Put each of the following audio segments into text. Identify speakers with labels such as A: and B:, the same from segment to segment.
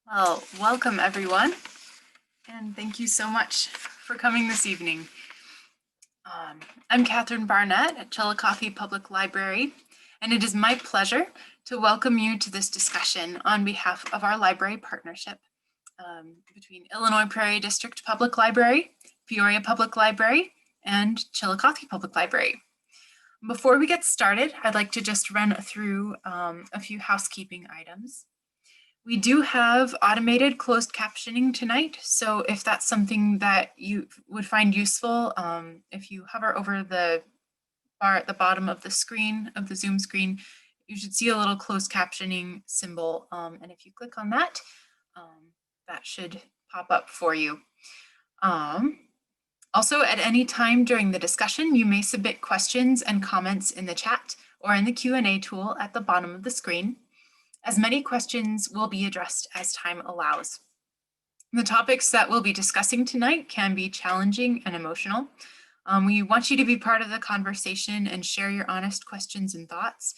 A: Well, welcome everyone, and thank you so much for coming this evening. I'm Catherine Barnett at Chillicothe Public Library, and it is my pleasure to welcome you to this discussion on behalf of our library partnership between Illinois Prairie District Public Library, Peoria Public Library, and Chillicothe Public Library. Before we get started, I'd like to just run through a few housekeeping items. We do have automated closed captioning tonight, so if that's something that you would find useful, if you hover over the bar at the bottom of the screen, of the Zoom screen, you should see a little closed captioning symbol, and if you click on that, that should pop up for you. Also, at any time during the discussion, you may submit questions and comments in the chat or in the Q&A tool at the bottom of the screen. As many questions will be addressed as time allows. The topics that we'll be discussing tonight can be challenging and emotional. We want you to be part of the conversation and share your honest questions and thoughts.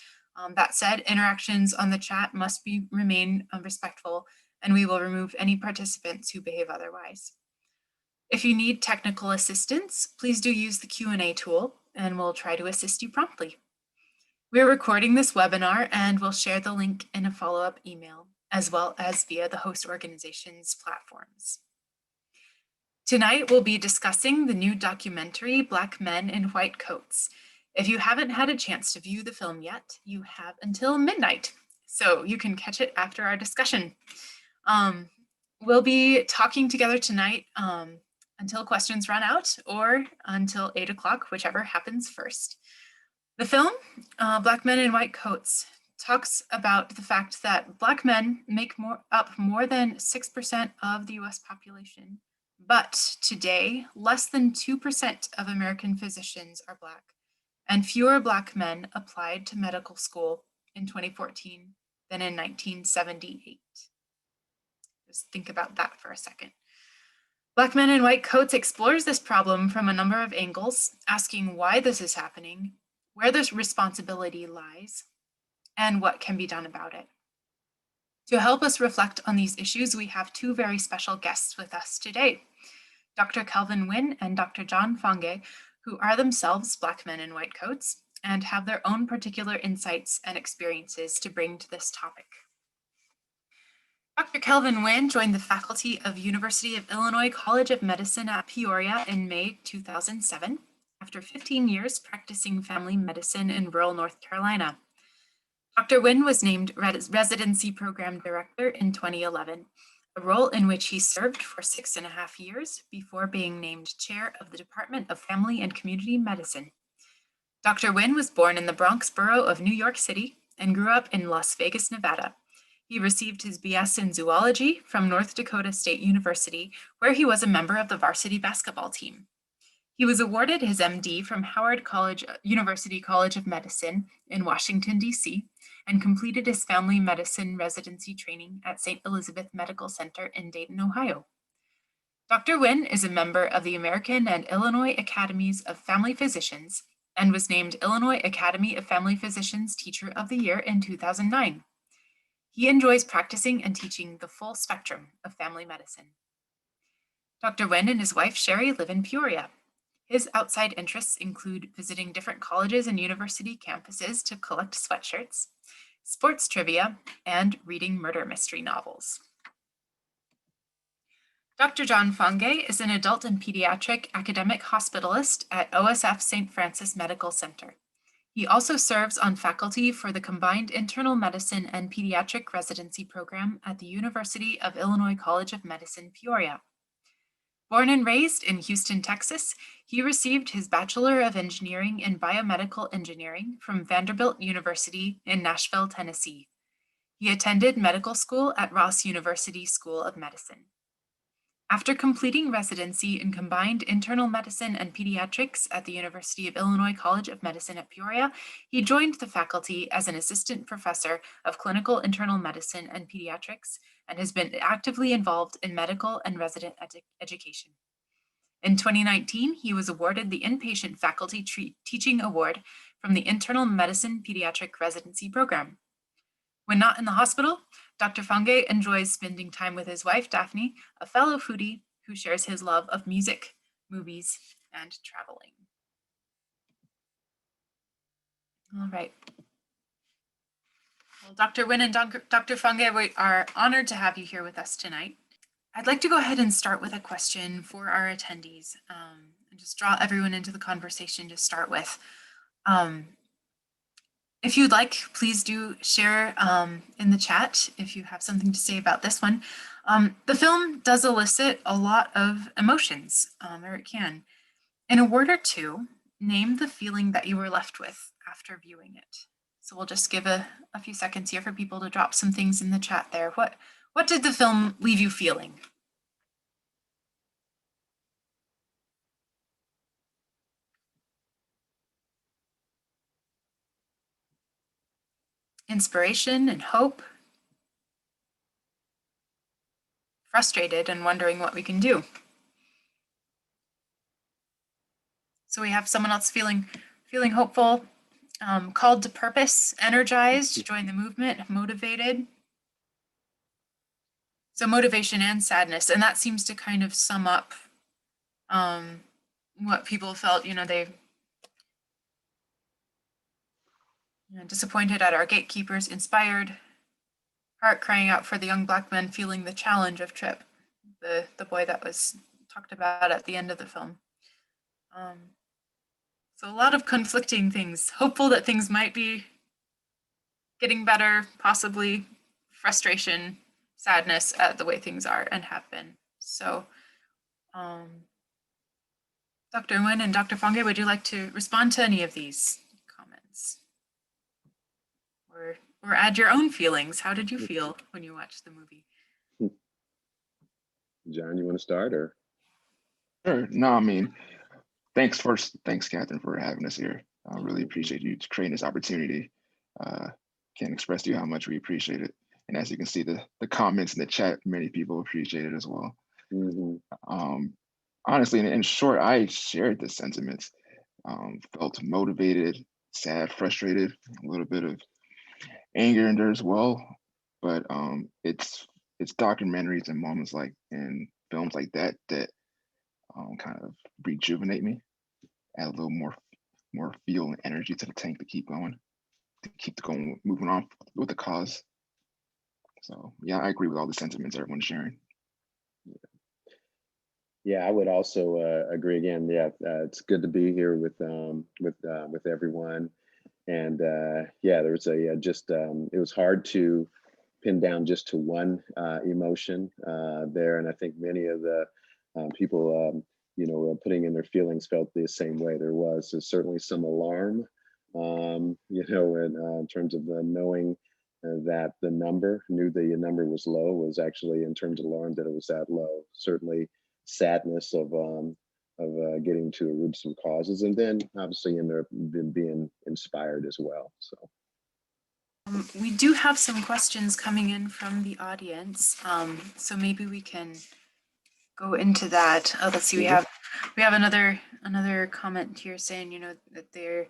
A: That said, interactions on the chat must remain respectful, and we will remove any participants who behave otherwise. If you need technical assistance, please do use the Q&A tool, and we'll try to assist you promptly. We're recording this webinar and we'll share the link in a follow-up email, as well as via the host organization's platforms. Tonight, we'll be discussing the new documentary, Black Men in White Coats. If you haven't had a chance to view the film yet, you have until midnight, so you can catch it after our discussion. We'll be talking together tonight until questions run out or until 8 o'clock, whichever happens first. The film, Black Men in White Coats, talks about the fact that Black men make up more than 6% of the US population, but today, less than 2% of American physicians are Black, and fewer Black men applied to medical school in 2014 than in 1978. Just think about that for a second. Black Men in White Coats explores this problem from a number of angles, asking why this is happening, where this responsibility lies, and what can be done about it. To help us reflect on these issues, we have two very special guests with us today, Dr. Calvin Nguyen and Dr. John Fonge, who are themselves Black men in white coats and have their own particular insights and experiences to bring to this topic. Dr. Calvin Nguyen joined the faculty of University of Illinois College of Medicine at Peoria in May 2007. After 15 years practicing family medicine in rural North Carolina. Dr. Nguyen was named Residency Program Director in 2011, a role in which he served for 6.5 years before being named Chair of the Department of Family and Community Medicine. Dr. Nguyen was born in the Bronx borough of New York City and grew up in Las Vegas, Nevada. He received his BS in zoology from North Dakota State University, where he was a member of the varsity basketball team. He was awarded his MD from Howard University College of Medicine in Washington, D.C., and completed his family medicine residency training at St. Elizabeth Medical Center in Dayton, Ohio. Dr. Nguyen is a member of the American and Illinois Academies of Family Physicians and was named Illinois Academy of Family Physicians Teacher of the Year in 2009. He enjoys practicing and teaching the full spectrum of family medicine. Dr. Nguyen and his wife, Sherry, live in Peoria. His outside interests include visiting different colleges and university campuses to collect sweatshirts, sports trivia, and reading murder mystery novels. Dr. John Fonge is an adult and pediatric academic hospitalist at OSF St. Francis Medical Center. He also serves on faculty for the Combined Internal Medicine and Pediatric Residency Program at the University of Illinois College of Medicine, Peoria. Born and raised in Houston, Texas, he received his Bachelor of Engineering in Biomedical Engineering from Vanderbilt University in Nashville, Tennessee. He attended medical school at Ross University School of Medicine. After completing residency in Combined Internal Medicine and Pediatrics at the University of Illinois College of Medicine at Peoria, he joined the faculty as an assistant professor of clinical internal medicine and pediatrics and has been actively involved in medical and resident education. In 2019, he was awarded the Inpatient Faculty Teaching Award from the Internal Medicine Pediatric Residency Program. When not in the hospital, Dr. Fange enjoys spending time with his wife, Daphne, a fellow foodie who shares his love of music, movies, and traveling. All right. Well, Dr. Nguyen and Dr. Fange, we are honored to have you here with us tonight. I'd like to go ahead and start with a question for our attendees and just draw everyone into the conversation to start with. If you'd like, please do share in the chat if you have something to say about this one. The film does elicit a lot of emotions, or it can. In a word or two, name the feeling that you were left with after viewing it. So we'll just give a few seconds here for people to drop some things in the chat there. What did the film leave you feeling? Inspiration and hope. Frustrated and wondering what we can do. So we have someone else feeling hopeful, called to purpose, energized to join the movement, motivated. So motivation and sadness, and that seems to kind of sum up what people felt. They disappointed at our gatekeepers, inspired, heart crying out for the young Black men feeling the challenge of Trip, the boy that was talked about at the end of the film. So a lot of conflicting things, hopeful that things might be getting better, possibly frustration, sadness at the way things are and have been. So Dr. Nguyen and Dr. Fange, would you like to respond to any of these comments? Or add your own feelings? How did you feel when you watched the movie?
B: John, you want to start or?
C: Sure. No, I mean, thanks, Catherine, for having us here. I really appreciate you creating this opportunity. Can't express to you how much we appreciate it. And as you can see, the comments in the chat, many people appreciate it as well. Honestly, in short, I shared the sentiments. Felt motivated, sad, frustrated, a little bit of anger in there as well. But it's documentaries and moments like in films like that kind of rejuvenate me, add a little more feel and energy to the tank to keep going, moving on with the cause. So yeah, I agree with all the sentiments everyone's sharing.
B: Yeah, I would also agree again. Yeah, it's good to be here with everyone. And yeah, there was it was hard to pin down just to one emotion there. And I think many of the people, putting in their feelings felt the same way. There's certainly some alarm, in terms of knowing that the number was low, was actually in terms of alarm that it was that low. Certainly sadness of getting to the root of some causes, and then obviously in there being inspired as well. So
A: we do have some questions coming in from the audience, so maybe we can go into that. Let's see, we have another comment here saying, that they're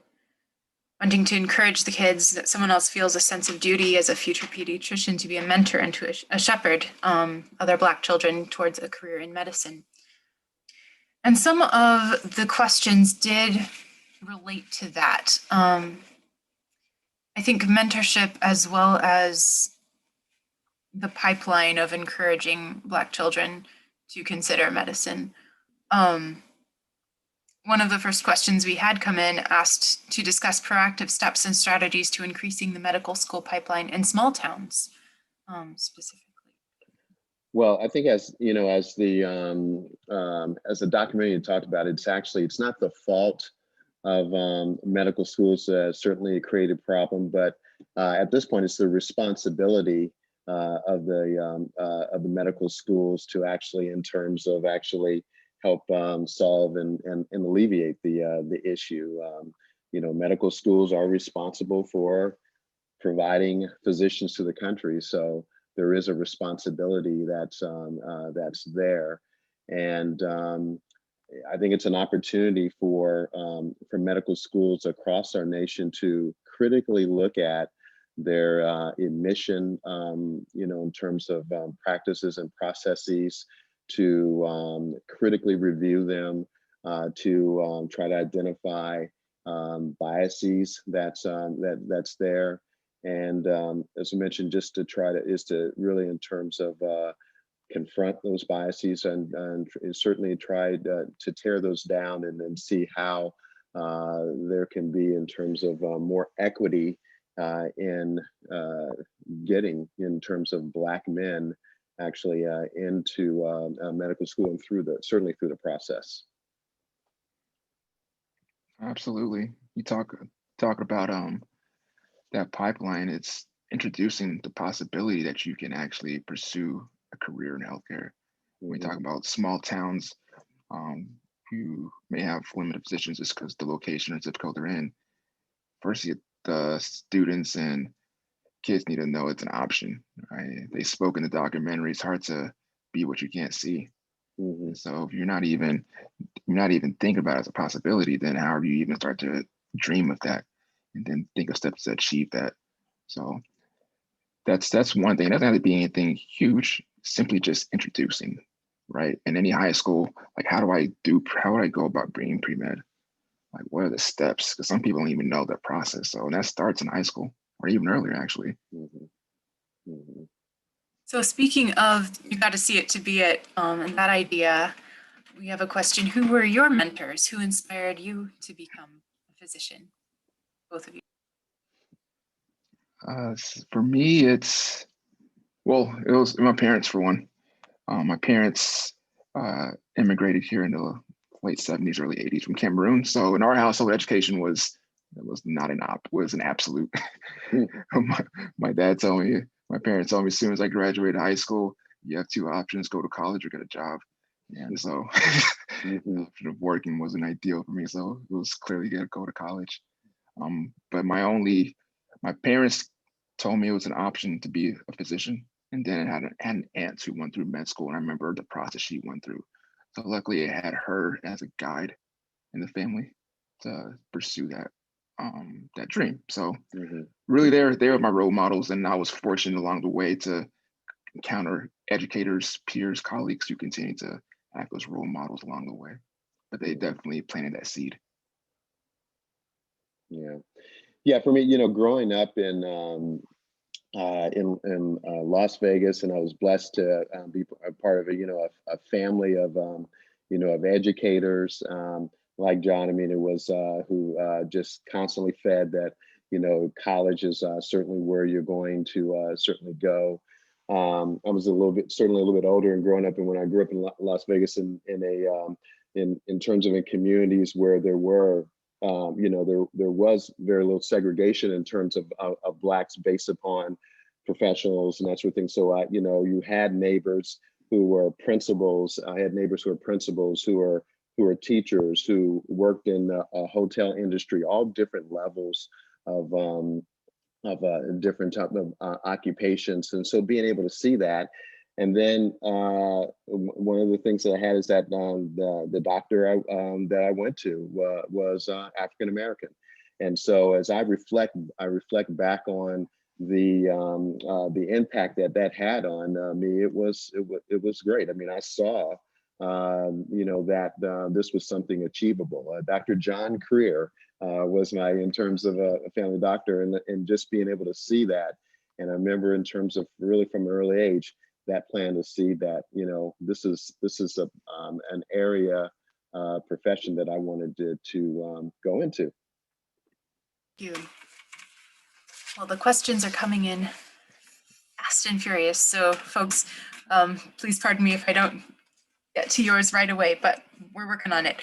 A: wanting to encourage the kids, that someone else feels a sense of duty as a future pediatrician to be a mentor and to a shepherd other Black children towards a career in medicine. And some of the questions did relate to that. I think mentorship, as well as the pipeline of encouraging Black children to consider medicine. One of the first questions we had come in asked to discuss proactive steps and strategies to increasing the medical school pipeline in small towns, specifically.
B: Well, I think as the documentary talked about, it's not the fault of medical schools. Certainly a creative problem, but at this point, it's the responsibility of the medical schools to actually, in terms of actually help solve and alleviate the issue. Medical schools are responsible for providing physicians to the country, so there is a responsibility that's there, and I think it's an opportunity for medical schools across our nation to critically look at their admission, in terms of practices and processes, to critically review them, to try to identify biases that's there. And as I mentioned, just to try to really in terms of confront those biases and certainly try to tear those down and then see how there can be in terms of more equity in getting in terms of Black men actually into medical school and certainly through the process.
C: Absolutely. You talk about that pipeline. It's introducing the possibility that you can actually pursue a career in healthcare. When we talk about small towns who may have limited positions just because the location or zip code they're in. First, the students and kids need to know it's an option. Right? They spoke in the documentary. It's hard to be what you can't see. So if you're not even thinking about it as a possibility, then how do you even start to dream of that and then think of steps to achieve that? So that's one thing. It doesn't have to be anything huge, simply just introducing, right? In any high school, like how would I go about bringing pre-med? Like what are the steps? Because some people don't even know that process. So that starts in high school or even earlier, actually.
A: So speaking of, you got to see it to be it, and that idea, we have a question. Who were your mentors? Who inspired you to become a physician? Both of you.
C: For me, it was my parents for one. My parents immigrated here in the late 70s, early 80s from Cameroon. So in our household, education was an absolute. my dad told me, my parents told me as soon as I graduated high school, you have two options: go to college or get a job. And so the option of working wasn't ideal for me. So it was clearly gonna go to college. But my parents told me it was an option to be a physician. And then it had an aunt who went through med school. And I remember the process she went through. So luckily it had her as a guide in the family to pursue that dream. So really they were my role models. And I was fortunate along the way to encounter educators, peers, colleagues who continue to act as role models along the way. But they definitely planted that seed.
B: Yeah. For me, growing up in Las Vegas, and I was blessed to be a part of a family of of educators like John. I mean, it was who just constantly fed that college is certainly where you're going to certainly go. I was certainly a little bit older and growing up, and when I grew up in Las Vegas in terms of in communities where there were there was very little segregation in terms of Blacks based upon professionals and that sort of thing. So you had neighbors who were principals. I had neighbors who were principals, who were teachers, who worked in the hotel industry, all different levels of different type of occupations. And so being able to see that. And then one of the things that I had is that the doctor that I went to was African American, and so as I reflect back on the impact that had on me, it was great. I mean, I saw that this was something achievable. Dr. John Creer was in terms of a family doctor, and just being able to see that, and I remember in terms of really from an early age, that plan to see that this is an area profession that I wanted to go into.
A: Thank you. Well, the questions are coming in fast and furious, so folks, please pardon me if I don't get to yours right away, but we're working on it.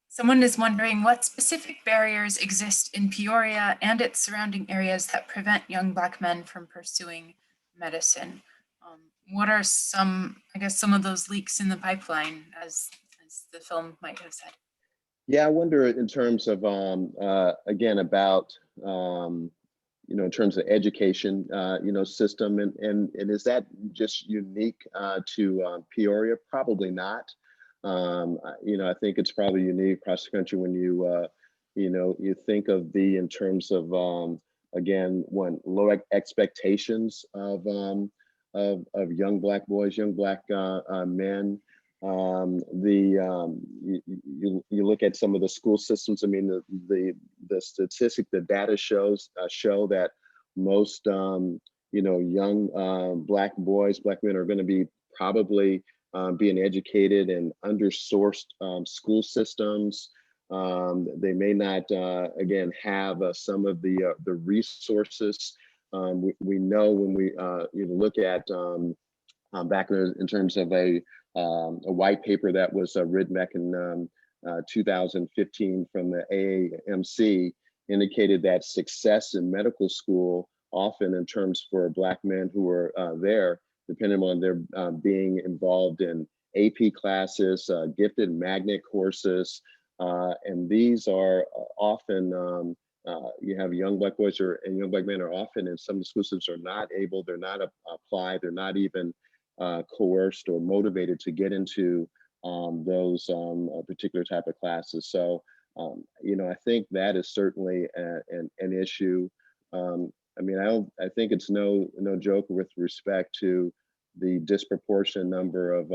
A: Someone is wondering what specific barriers exist in Peoria and its surrounding areas that prevent young Black men from pursuing medicine. What are some of those leaks in the pipeline, as the film might have said?
B: Yeah, I wonder in terms of again about in terms of education system, and is that just unique to Peoria? Probably not. I think it's probably unique across the country when you think of in terms of again, one, low expectations of young Black boys, young Black men. You look at some of the school systems. I mean, the statistic, the data show that most young Black boys, Black men are going to be probably being educated in undersourced school systems. They may not, again, have some of the resources. We know when we look at back in terms of a white paper that was written back in 2015 from the AAMC, indicated that success in medical school, often in terms for Black men who were there, depending on their being involved in AP classes, gifted magnet courses, and these are often, you have young Black boys and young Black men are often in some of the school systems are not able, they're not applied, they're not even coerced or motivated to get into those particular type of classes. So, I think that is certainly an issue. I mean, I think it's no joke with respect to the disproportionate number of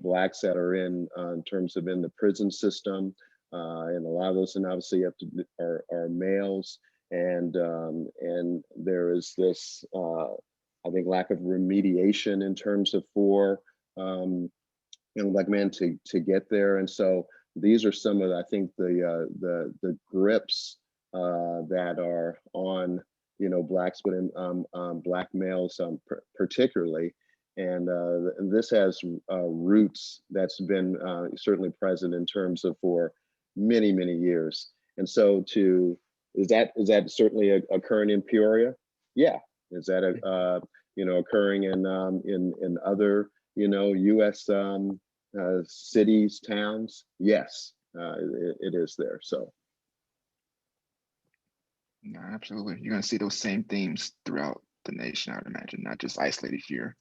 B: Blacks that are in terms of in the prison system, and a lot of those, and obviously you have to are males, and there is this I think lack of remediation in terms of for young Black men to get there, and so these are some of I think the grips that are on Blacks, but in Black males particularly. And this has roots that's been certainly present in terms of for many, many years. And so is that certainly occurring in Peoria? Yeah. Is that occurring in other U.S. Cities, towns? Yes, it is there. So.
C: No, absolutely. You're going to see those same themes throughout the nation, I would imagine, not just isolated here.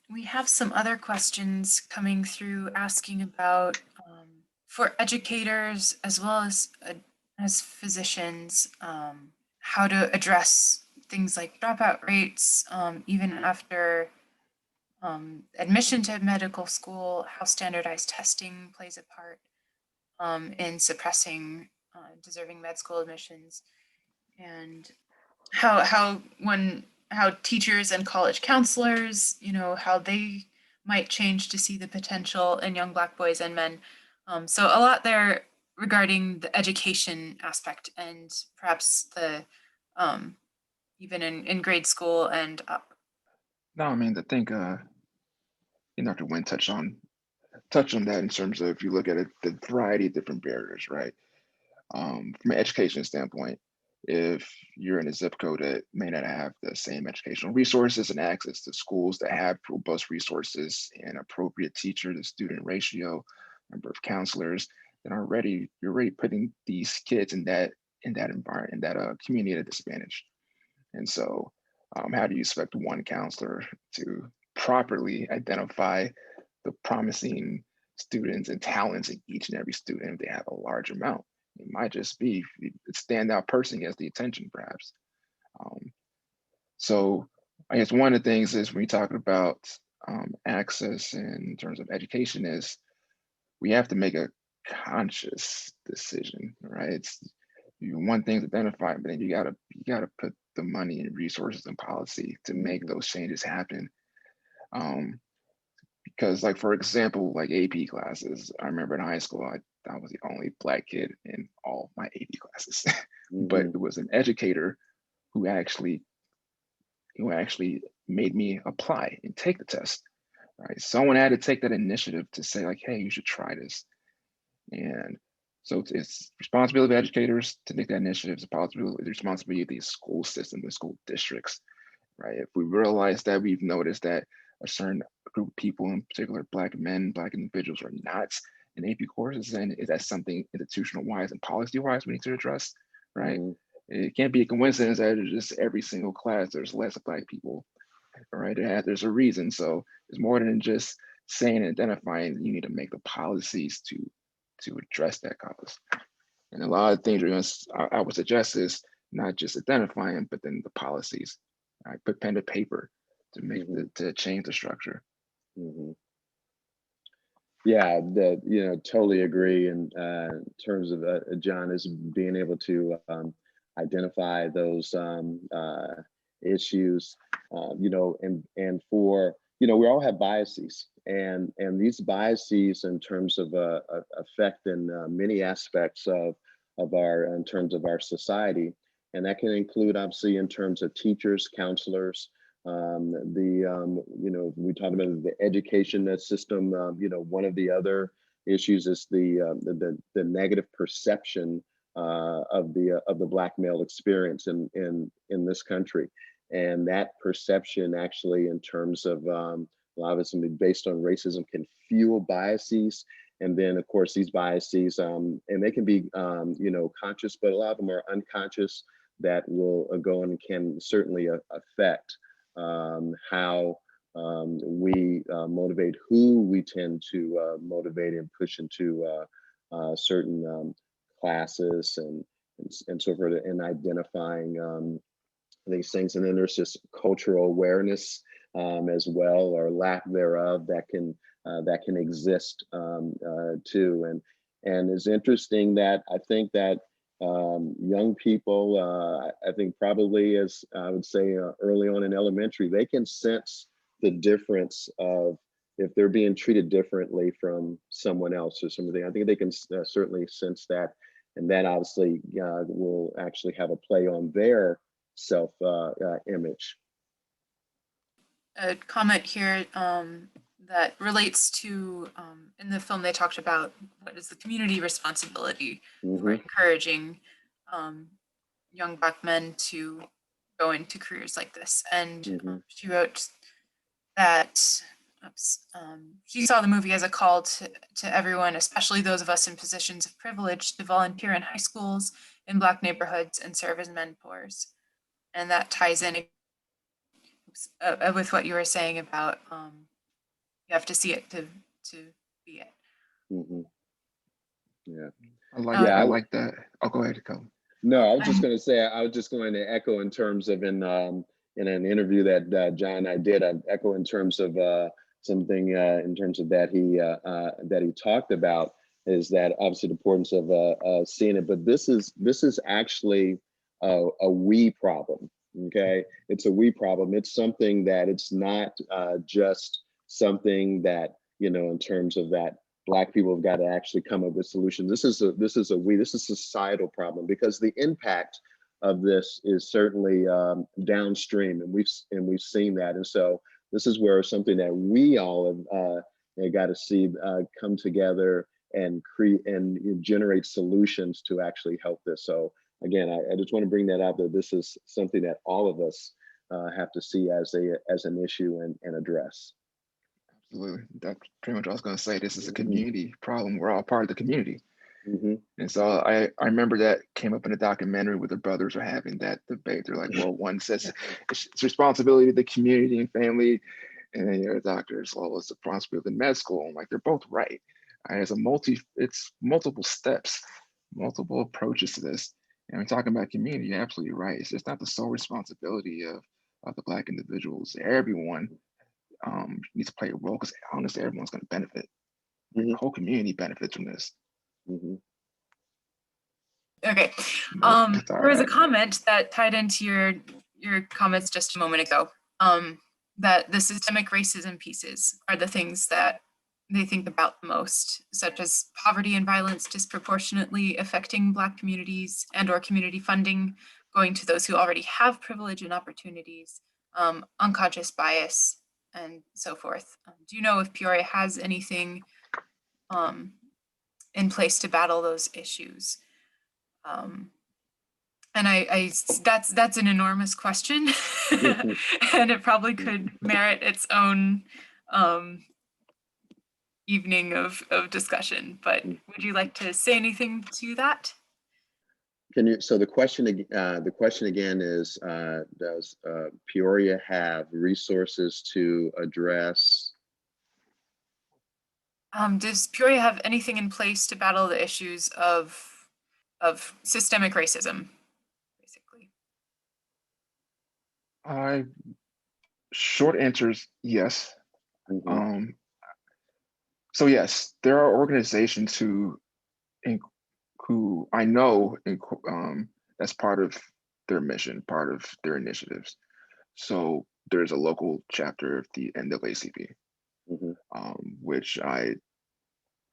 A: We have some other questions coming through asking about for educators as well as physicians, how to address things like dropout rates, even after admission to medical school, how standardized testing plays a part in suppressing deserving med school admissions, and how teachers and college counselors, how they might change to see the potential in young Black boys and men. So a lot there regarding the education aspect and perhaps the even in grade school and up.
C: No, I mean, I think Dr. Nguyen touched on that in terms of if you look at it, the variety of different barriers, right? From an education standpoint, if you're in a zip code that may not have the same educational resources and access to schools that have robust resources and appropriate teacher to student ratio, number of counselors, then you're already putting these kids in that environment, in that community at a disadvantage. And so how do you expect one counselor to properly identify the promising students and talents in each and every student if they have a large amount? It might just be a standout person gets the attention, perhaps. So I guess one of the things is when we talk about access in terms of education is we have to make a conscious decision, right? It's one thing to identify, but then you gotta put the money and resources and policy to make those changes happen. Because like, for example, like AP classes, I remember in high school, I was the only Black kid in all my AP classes, but it was an educator who actually made me apply and take the test, right? Someone had to take that initiative to say like, hey, you should try this. And so it's responsibility of educators to take that initiative. It's the responsibility of the school system, the school districts, right? If we realize that we've noticed that a certain group of people, in particular Black men, Black individuals, are not in AP courses, then is that something institutional wise and policy wise we need to address, right? It can't be a coincidence that just every single class there's less Black people, right? There's a reason. So it's more than just saying and identifying. You need to make the policies to address that cause. And a lot of things I would suggest is not just identifying, but then the policies. I put pen to paper to make to change the structure.
B: Yeah, totally agree. In terms of John, is being able to identify those issues, and for we all have biases, and these biases in terms of affect in many aspects of our in terms of our society, and that can include obviously in terms of teachers, counselors. We talked about the education system. One of the other issues is the negative perception of the Black male experience in this country, and that perception actually, in terms of a lot of it's based on racism, can fuel biases. And then, of course, these biases, and they can be, conscious, but a lot of them are unconscious that will go and can certainly affect how we motivate, who we tend to motivate and push into certain classes and so forth, and identifying these things. And then there's this cultural awareness as well, or lack thereof, that can exist too. And it's interesting that I think that young people, I think probably, as I would say early on in elementary, they can sense the difference of if they're being treated differently from someone else or something. I think they can certainly sense that, and that obviously will actually have a play on their self image.
A: A comment here that relates to, in the film, they talked about what is the community responsibility for encouraging young Black men to go into careers like this. And she wrote that she saw the movie as a call to everyone, especially those of us in positions of privilege, to volunteer in high schools, in Black neighborhoods, and serve as mentors. And that ties in with what you were saying about you have to see it to be it.
B: Yeah,
C: I like that. Oh, go ahead, Calvin.
B: No, I was just going to say, I was just going to echo in terms of in an interview that John and I did, I echo in terms of something in terms of that he talked about, is that obviously the importance of seeing it, but this is actually a we problem. Okay, it's a we problem. It's something that it's not just something that, in terms of that Black people have got to actually come up with solutions. This is a societal problem, because the impact of this is certainly downstream, and we've seen that. And so this is where something that we all have got to see come together and create and generate solutions to actually help this. So again, I just want to bring that out, that this is something that all of us have to see as an issue and address.
C: Absolutely. That's pretty much what I was going to say. This is a community problem. We're all part of the community. And so I remember that came up in a documentary where the brothers were having that debate. They're like, well, one says it's responsibility of the community and family, and then the other doctors, well, it's the responsibility of the med school. I'm like, they're both right. It's multiple steps, multiple approaches to this. And we're talking about community, you're absolutely right. It's just not the sole responsibility of the Black individuals. Everyone needs to play a role, because honestly, everyone's going to benefit. The whole community benefits from this.
A: Okay. There was a comment that tied into your comments just a moment ago, that the systemic racism pieces are the things that they think about the most, such as poverty and violence disproportionately affecting Black communities, and or community funding going to those who already have privilege and opportunities, unconscious bias, and so forth. Do you know if Peoria has anything in place to battle those issues? And that's an enormous question, and it probably could merit its own evening of discussion, but would you like to say anything to that?
B: Can you, so the question again is, does Peoria have resources to address?
A: Does Peoria have anything in place to battle the issues of systemic racism, basically?
C: I Short answer is yes.
B: Mhm.
C: Um, so yes, there are organizations in- who I know that's part of their mission, part of their initiatives. So there's a local chapter of the NAACP,
B: Mhm.
C: which I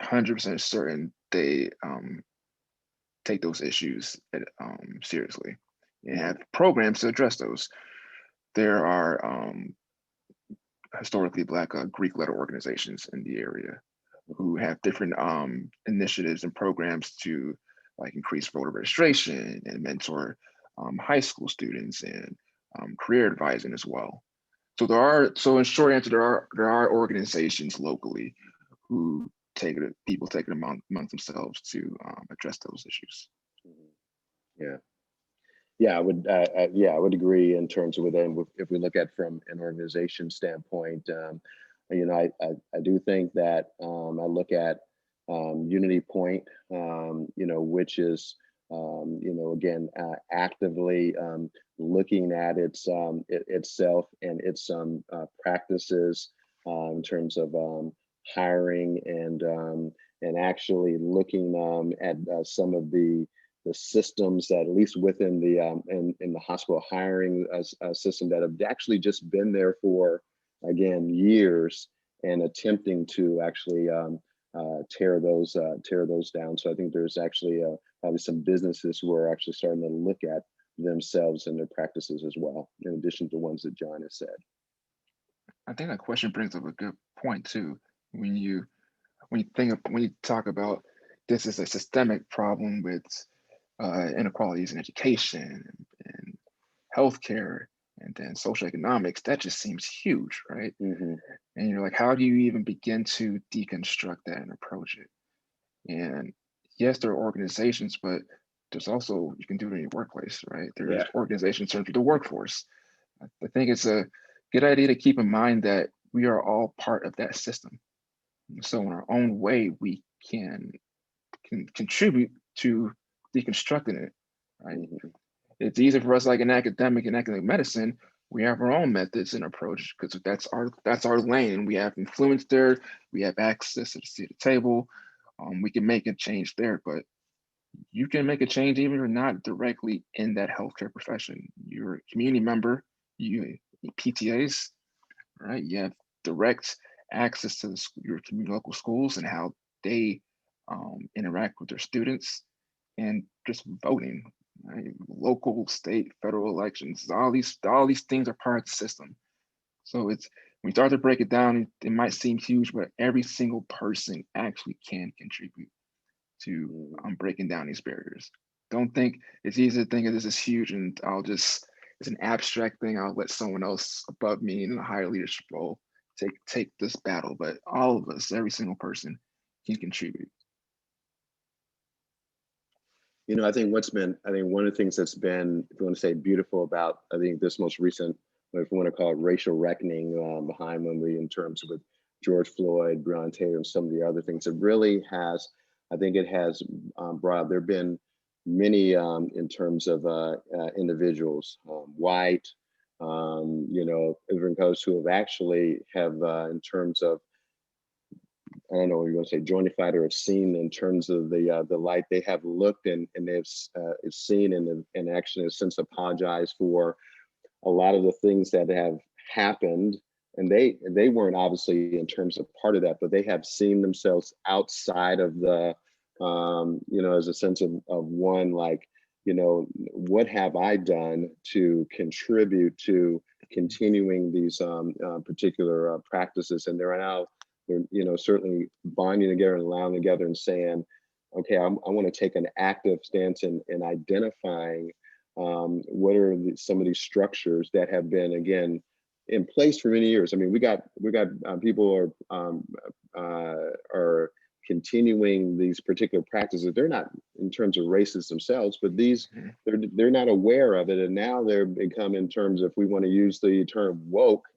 C: 100% certain they take those issues seriously and have programs to address those. There are historically Black Greek letter organizations in the area
B: Mhm.
C: who have different initiatives and programs to like increase voter registration and mentor high school students and career advising as well. So in short answer, there are organizations locally who people take it amongst themselves to address those issues.
B: Mhm. Yeah. Yeah, I would agree in terms of within, if we look at from an organization standpoint, I do think that I look at Unity Point, which is, again, actively looking at itself and its practices in terms of hiring and actually looking at some of the systems that at least within the in the hospital hiring system that have actually just been there for again years and attempting to actually tear those down. So I think there's actually probably some businesses who are actually starting to look at themselves and their practices as well, in addition to ones that John has said.
C: I think that question brings up a good point too. When you when you talk about this is a systemic problem with inequalities in education and healthcare and then social economics, that just seems huge, right?
B: Hmm.
C: And you're like, how do you even begin to deconstruct that and approach it? And yes, there are organizations, but there's also you can do it in your workplace, right? There's
B: Yeah.
C: organizations in terms of the workforce. I think it's a good idea to keep in mind that we are all part of that system. So in our own way, we can contribute to deconstructing it, right?
B: Hmm.
C: It's easy for us, like in academic medicine, we have our own methods and approach because that's our lane. We have influence there. We have access to the seat of the table. We can make a change there, but you can make a change even if you're not directly in that healthcare profession. You're a community member. You PTAs, right? You have direct access to your community local schools and how they interact with their students and just voting, right? Local, state, federal elections, all these things are part of the system. So it's when you start to break it down, it might seem huge, but every single person actually can contribute to breaking down these barriers. Don't think it's easy to think of this as huge and it's an abstract thing. I'll let someone else above me in a higher leadership role take this battle. But all of us, every single person, can contribute.
B: I think I think one of the things that's been, if you want to say beautiful about, I think this most recent, if you want to call it racial reckoning behind when we, in terms of with George Floyd, Breonna Taylor, and some of the other things, it really has, I think it has brought, there have been many in terms of individuals, white, different colors who have actually have in terms of I don't know what you're going to say, jointified or have seen in terms of the light. They have looked and they've seen and actually have since apologized for a lot of the things that have happened. And they weren't obviously in terms of part of that, but they have seen themselves outside of the, as a sense of one, like, what have I done to contribute to continuing these particular practices? And they're now they're certainly bonding together and allowing together and saying, okay, I want to take an active stance in identifying what are some of these structures that have been again in place for many years. I mean, we got people are continuing these particular practices. They're not in terms of races themselves, but
C: Mhm.
B: they're not aware of it, and now they're become in terms, if we want to use the term woke,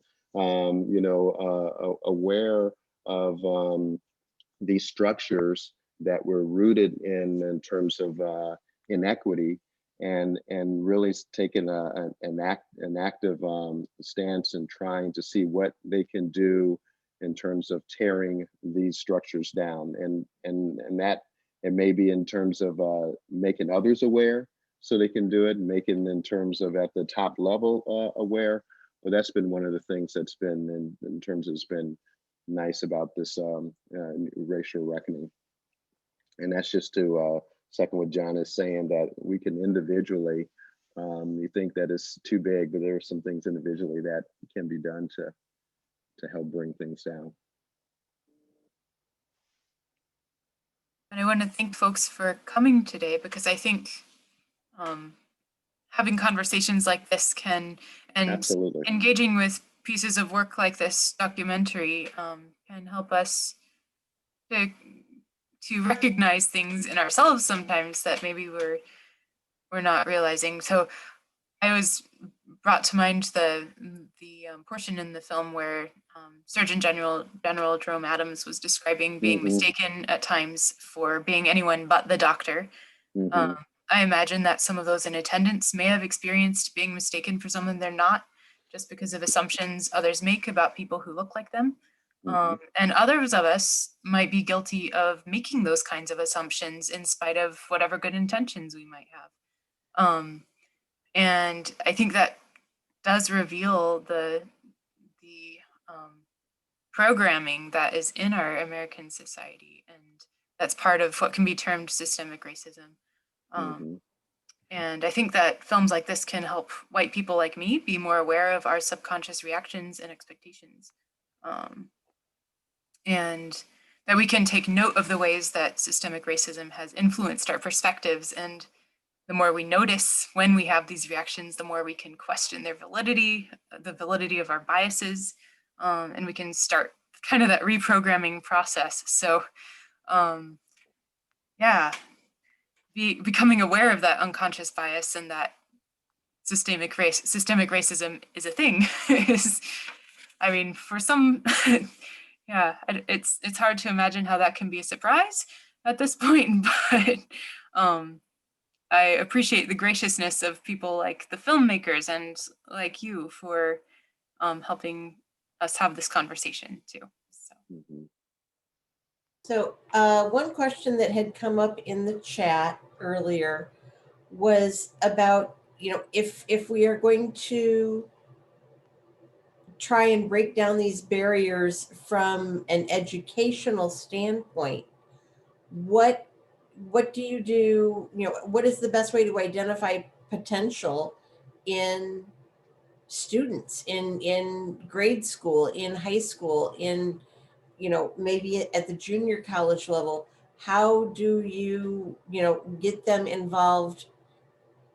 B: aware of these structures that were rooted in terms of inequity and really taking an active stance and trying to see what they can do in terms of tearing these structures down, and that it may be in terms of making others aware so they can do it, making in terms of at the top level aware. But that's been one of the things that's been in terms of it's been nice about this racial reckoning. And that's just to second what John is saying, that we can individually, you think that it's too big, but there are some things individually that can be done to help bring things down.
A: And I want to thank folks for coming today, because I think having conversations like this and
B: Absolutely.
A: engaging with pieces of work like this documentary can help us to recognize things in ourselves sometimes that maybe we're not realizing. So I was brought to mind the portion in the film where Surgeon General Jerome Adams was describing being mistaken at times for being anyone but the doctor. I imagine that some of those in attendance may have experienced being mistaken for someone they're not, just because of assumptions others make about people who look like them. And others of us might be guilty of making those kinds of assumptions in spite of whatever good intentions we might have. And I think that does reveal the programming that is in our American society, and that's part of what can be termed systemic racism. And I think that films like this can help white people like me be more aware of our subconscious reactions and expectations. And that we can take note of the ways that systemic racism has influenced our perspectives. And the more we notice when we have these reactions, the more we can question their validity, the validity of our biases, and we can start kind of that reprogramming process. So yeah, becoming aware of that unconscious bias and that systemic racism is a thing is, I mean, for some, yeah, it's hard to imagine how that can be a surprise at this point, but I appreciate the graciousness of people like the filmmakers and like you for helping us have this conversation too.
D: So one question that had come up in the chat earlier was about, if we are going to try and break down these barriers from an educational standpoint, what do you do? What is the best way to identify potential in students in grade school, in high school, in maybe at the junior college level? How do you get them involved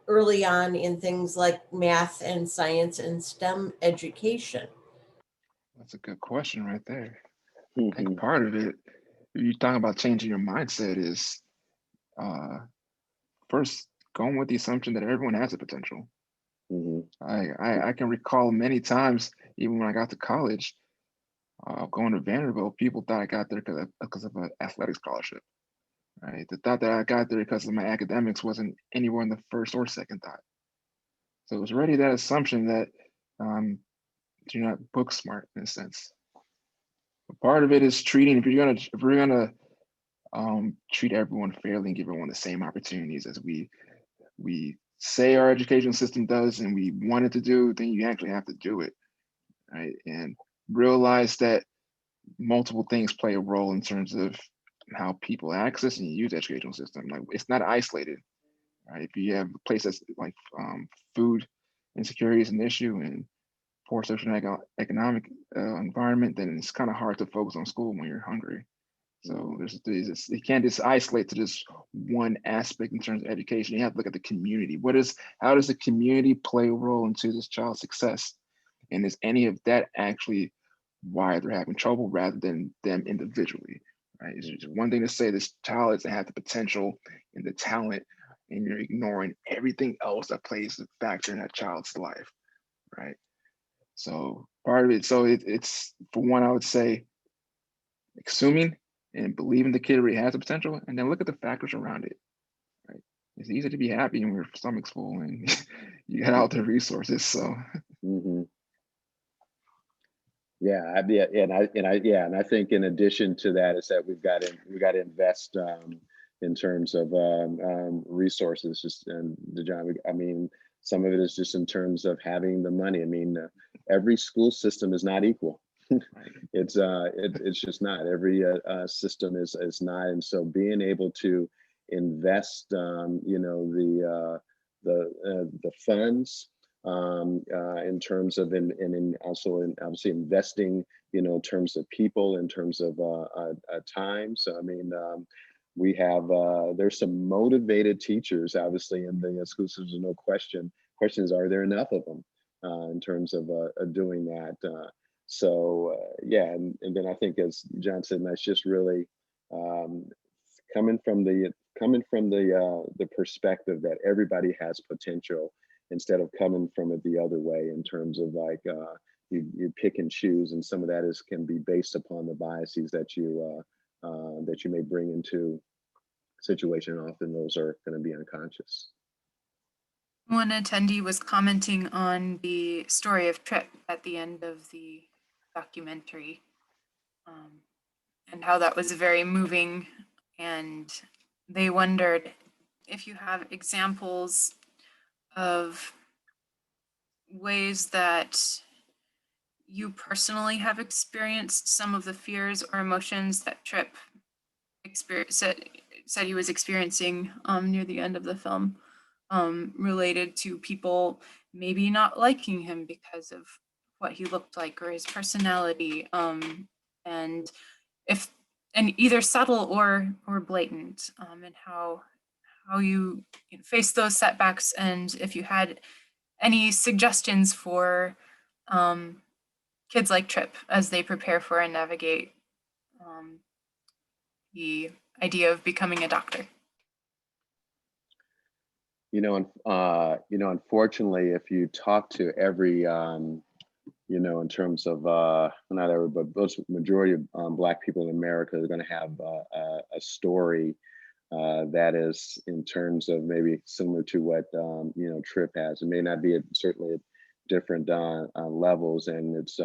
D: early on in things like math and science and STEM education?
C: That's a good question right there. I think part of it, if you're talking about changing your mindset, is first going with the assumption that everyone has a potential. I can recall many times, even when I got to college, going to Vanderbilt, people thought I got there because of an athletic scholarship. Right? They thought that I got there because of my academics wasn't anywhere in the first or second thought. So it was already that assumption that you're not book smart in a sense. But part of it is treating, if we're gonna treat everyone fairly and give everyone the same opportunities as we say our education system does and we want it to do, then you actually have to do it, right? And realize that multiple things play a role in terms of how people access and use the educational system. Like, it's not isolated, right? If you have a place that's like food insecurity is an issue and poor social and economic environment, then it's kind of hard to focus on school when you're hungry. So you can't just isolate to just one aspect in terms of education. You have to look at the community. How does the community play a role into this child's success? And is any of that actually why they're having trouble rather than them individually, right? It's one thing to say this child doesn't have the potential and the talent, and you're ignoring everything else that plays a factor in that child's life, right? So part of it, it's for one, I would say, assuming and believing the kid already has the potential, and then look at the factors around it, right? it's easy to be happy when your stomach's full and you got all the resources. So
B: Mhm. Yeah, and I think in addition to that is that we got to invest in terms of resources. Just and the John, I mean, some of it is just in terms of having the money. I mean, every school system is not equal.
C: right.
B: It's just not. Every system is not, and so being able to invest, you know, the funds in terms of in also in obviously investing, you know, in terms of people, in terms of time. So I mean, we have there's some motivated teachers obviously in the school systems, no question. Questions, are there enough of them in terms of doing that? Yeah, and then I think as John said, that's just really um, coming from the perspective that everybody has potential instead of coming from it the other way in terms of like you pick and choose, and some of that is can be based upon the biases that you may bring into situation. Often those are going to be unconscious.
A: One attendee was commenting on the story of Trip at the end of the documentary, and how that was very moving. And they wondered if you have examples of ways that you personally have experienced some of the fears or emotions that Trip said he was experiencing near the end of the film, related to people maybe not liking him because of what he looked like or his personality, and if and either subtle or blatant, and how you face those setbacks, and if you had any suggestions for kids like Trip as they prepare for and navigate the idea of becoming a doctor.
B: Unfortunately, if you talk to every in terms of not every, but most majority of Black people in America are going to have a story that is in terms of maybe similar to what Trip has. It may not be certainly at different levels, and it's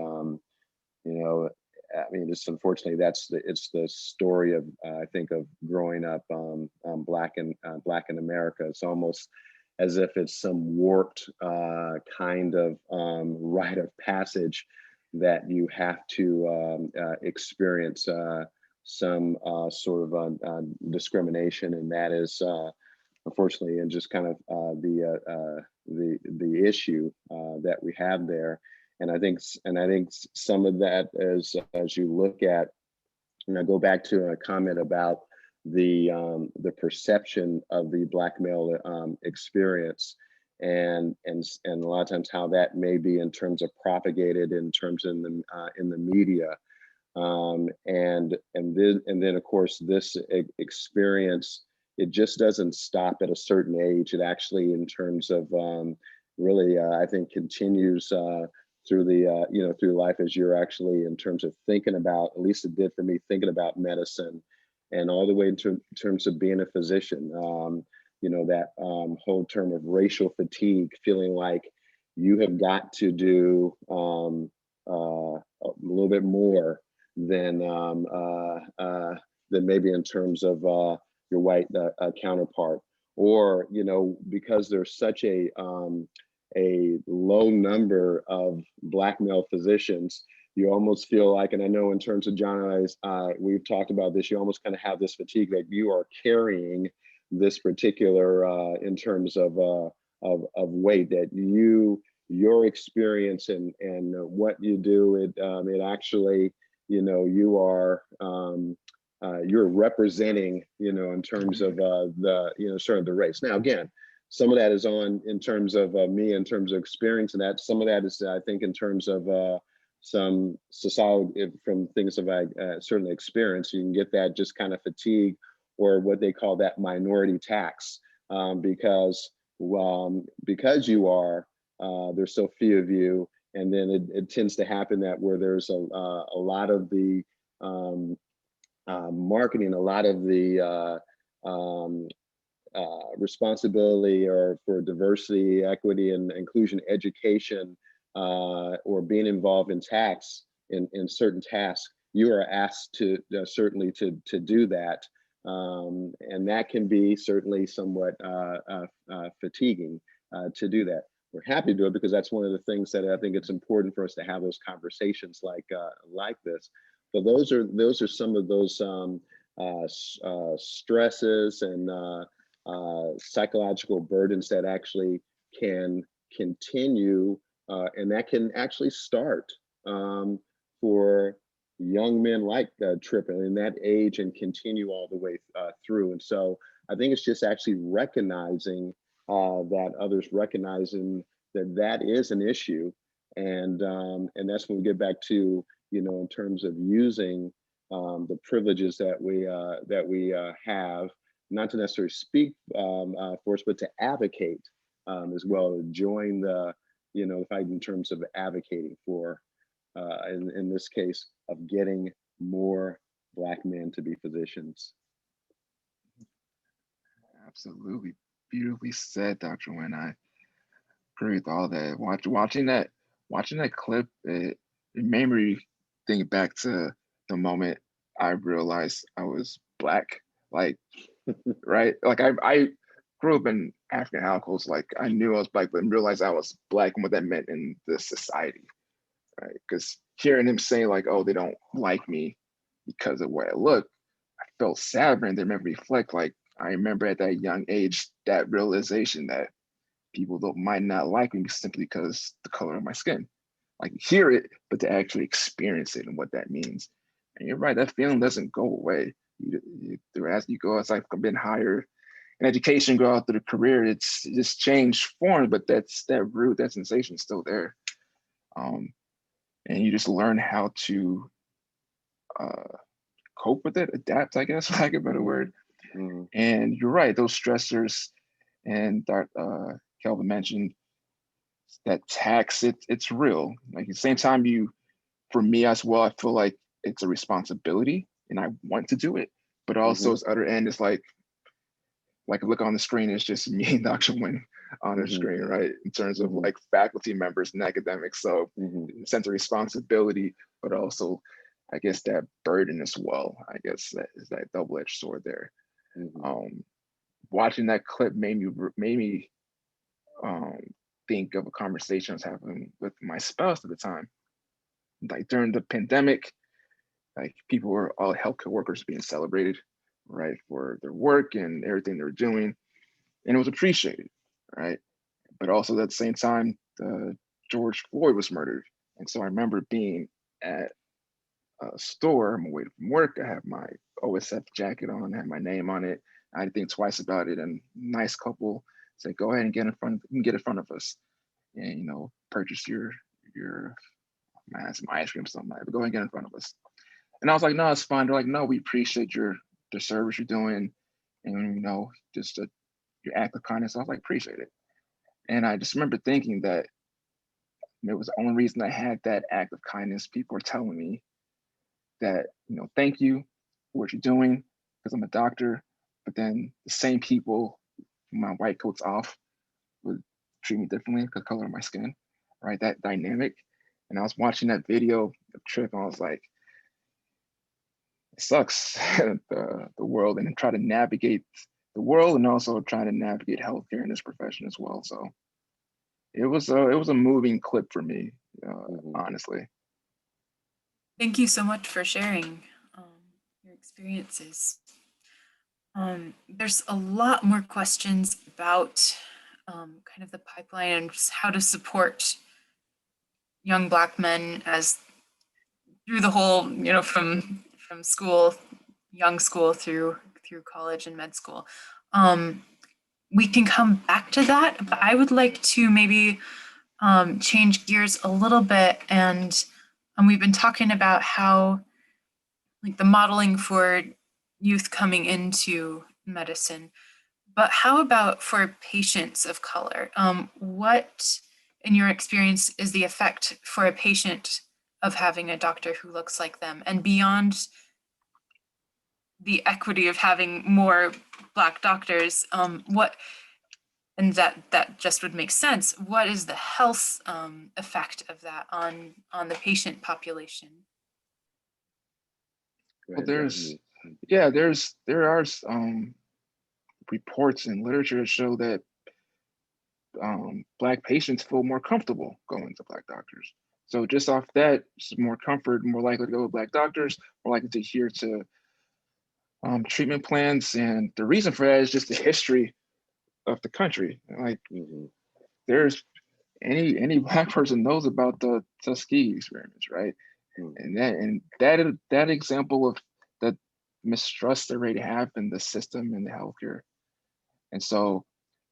B: I mean, just unfortunately, it's the story of I think of growing up Black in America. It's almost as if it's some warped kind of rite of passage that you have to experience some sort of discrimination, and that is unfortunately, and just kind of the issue that we have there. And I think some of that is, as you look at, and I go back to a comment about the perception of the Black male experience, and a lot of times how that may be in terms of propagated in terms in the media, and then of course this experience, it just doesn't stop at a certain age. It actually, in terms of really, I think continues through the through life as you're actually in terms of thinking about, at least it did for me, thinking about medicine, and all the way into terms of being a physician. That whole term of racial fatigue, feeling like you have got to do a little bit more than maybe in terms of your white counterpart, or because there's such a low number of Black male physicians, you almost feel like, and I know in terms of John and I, we've talked about this, you almost kind of have this fatigue that you are carrying this particular in terms of weight, that your experience and what you do, it actually, you are you're representing, in terms of the sort of the race. Now, again, some of that is on in terms of me, in terms of experience, and that some of that is, I think, in terms of some society, from things that I certainly experienced. You can get that just kind of fatigue, or what they call that minority tax, because you are there's so few of you, and then it tends to happen that where there's a lot of the marketing, a lot of the responsibility or for diversity, equity, and inclusion education, or being involved in in certain tasks, you are asked to certainly to do that. And that can be certainly somewhat fatiguing to do that. We're happy to do it because that's one of the things that I think it's important for us to have those conversations like this. But those are some of those stresses and psychological burdens that actually can continue, and that can actually start for young men like Tripp in that age and continue all the way through. And so I think it's just actually recognizing that others recognizing that that is an issue, and that's when we get back to, you know, in terms of using the privileges that we have, not to necessarily speak for us, but to advocate as well, to join the, you know, the fight in terms of advocating for, in this case, of getting more Black men to be physicians.
C: Absolutely. Beautifully said, Dr. Nguyen. I agree with all that. Watching that clip, it made me think back to the moment I realized I was Black. Like, right? Like I grew up in African households. Like I knew I was Black, but realized I was Black and what that meant in the society, right? Because hearing him say like, "Oh, they don't like me because of where I look," I felt sad, and then reflect. Like I remember at that young age, that realization that people might not like me simply because the color of my skin. Like hear it, but to actually experience it and what that means. And you're right, that feeling doesn't go away. As you go, it's like I've been higher in education, go out through the career, it's just changed form, but that's that root, that sensation is still there. And you just learn how to cope with it, adapt, I guess, for lack of a better word.
B: Mm-hmm.
C: And you're right, those stressors, and Calvin mentioned that tax, it's real. Like at the same time, for me as well, I feel like it's a responsibility and I want to do it, but also its other end is like look on the screen, it's just me and Dr. Nguyen on the screen, right? In terms of like faculty members and academics. So sense of responsibility, but also I guess that burden as well. I guess that is that double-edged sword there. Watching that clip made me think of a conversation I was having with my spouse at the time. Like during the pandemic, like people were, all healthcare workers being celebrated, right, for their work and everything they were doing, and it was appreciated, right? But also at the same time, George Floyd was murdered, and so I remember being at a store. I'm away from work. I have my OSF jacket on, I have my name on it. I didn't think twice about it, and nice couple said, "Go ahead and get in front. You can get in front of us, and purchase your some ice cream, something like that. But go ahead and get in front of us." And I was like, "No, it's fine." They're like, "No, we appreciate the service you're doing, and just your act of kindness." I was like, "Appreciate it." And I just remember thinking that it was the only reason I had that act of kindness. People were telling me that, thank you for what you're doing, because I'm a doctor. But then the same people, my white coat's off, would treat me differently because of the color of my skin, right? That dynamic. And I was watching that video of Tripp, and I was like, it sucks, the world, and try to navigate the world and also trying to navigate healthcare in this profession as well. So it was a moving clip for me, honestly.
A: Thank you so much for sharing your experiences. There's a lot more questions about kind of the pipeline and just how to support young Black men as through the whole, from school, young school through college and med school. We can come back to that, but I would like to maybe change gears a little bit. And we've been talking about how like the modeling for youth coming into medicine, but how about for patients of color? What, in your experience, is the effect for a patient of having a doctor who looks like them? And beyond the equity of having more Black doctors, and that just would make sense. What is the health effect of that on the patient population?
B: Go
C: Well,
B: ahead, John.
C: there are reports and literature that show that Black patients feel more comfortable going to Black doctors. So just off that, it's more comfort, more likely to go with Black doctors, more likely to adhere to treatment plans. And the reason for that is just the history of the country. Like there's any Black person knows about the Tuskegee experiments, right? And that example of the mistrust that already have in the system and the healthcare. And so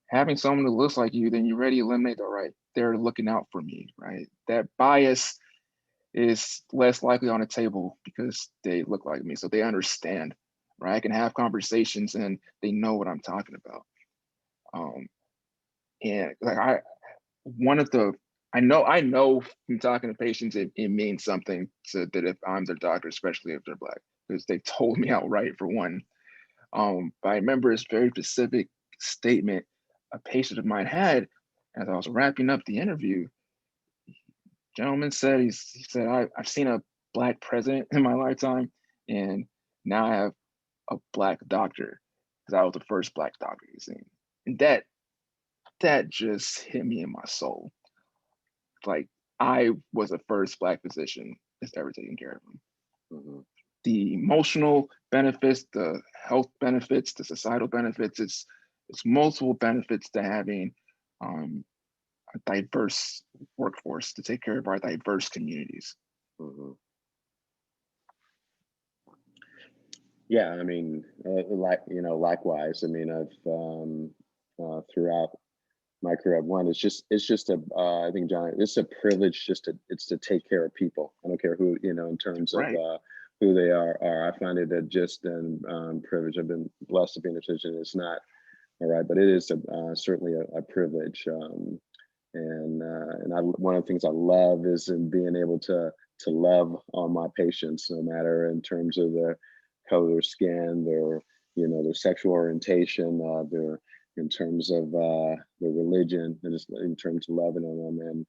C: having someone who looks like you, then you already eliminate, all right, they're looking out for me, right? That bias is less likely on the table because they look like me. So they understand, right? I can have conversations and they know what I'm talking about. And like I know from talking to patients, it means something to that if I'm their doctor, especially if they're Black, because they told me outright for one. But I remember this very specific statement a patient of mine had as I was wrapping up the interview. Gentleman said, he said, I've seen a Black president in my lifetime, and now I have a Black doctor because I was the first Black doctor he's seen. And that just hit me in my soul. Like I was the first Black physician that's ever taken care of him. The emotional benefits, the health benefits, the societal benefits, it's multiple benefits to having a diverse workforce to take care of our diverse communities.
B: Yeah, I mean, likewise. I mean, I've throughout my career, it's just I think, John, it's a privilege it's to take care of people. I don't care who, in terms of who they are. I find it just a privilege. I've been blessed to be in a position. It's not all right, but it is certainly a privilege. And one of the things I love is in being able to love on my patients, no matter in terms of their color of their skin, their sexual orientation, their in terms of their religion, and just in terms of loving on them.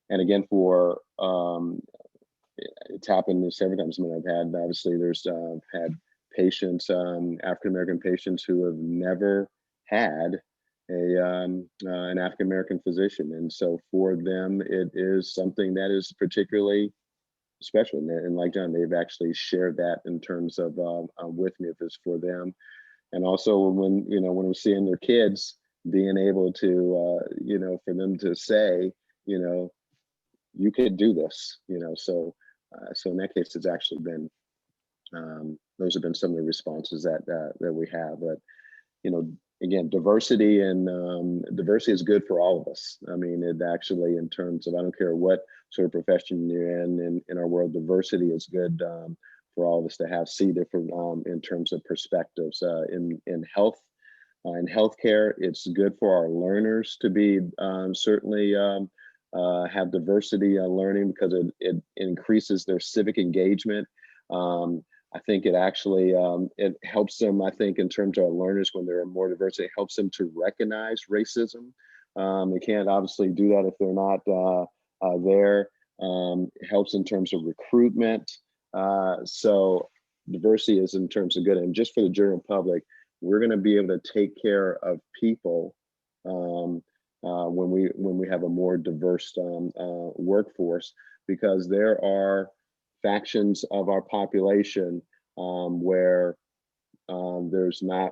B: And again, for it's happened several times. I mean, I've had, obviously there's had patients, African American patients who have never had an African American physician, and so for them it is something that is particularly special. And like John, they've actually shared that in terms of with me, if it's for them. And also when we're seeing their kids being able to for them to say, you could do this, so in that case it's actually been those have been some of the responses that we have. But again, diversity is good for all of us. I mean, it actually, in terms of, I don't care what sort of profession you're in our world, diversity is good for all of us to see different in terms of perspectives. In health, in healthcare, it's good for our learners to be certainly have diversity learning, because it increases their civic engagement. I think it actually it helps them, I think, in terms of our learners, when there are more diversity, it helps them to recognize racism. They can't obviously do that if they're not there. It helps in terms of recruitment. So diversity is in terms of good. And just for the general public, we're going to be able to take care of people when we have a more diverse workforce, because there are factions of our population where there's not,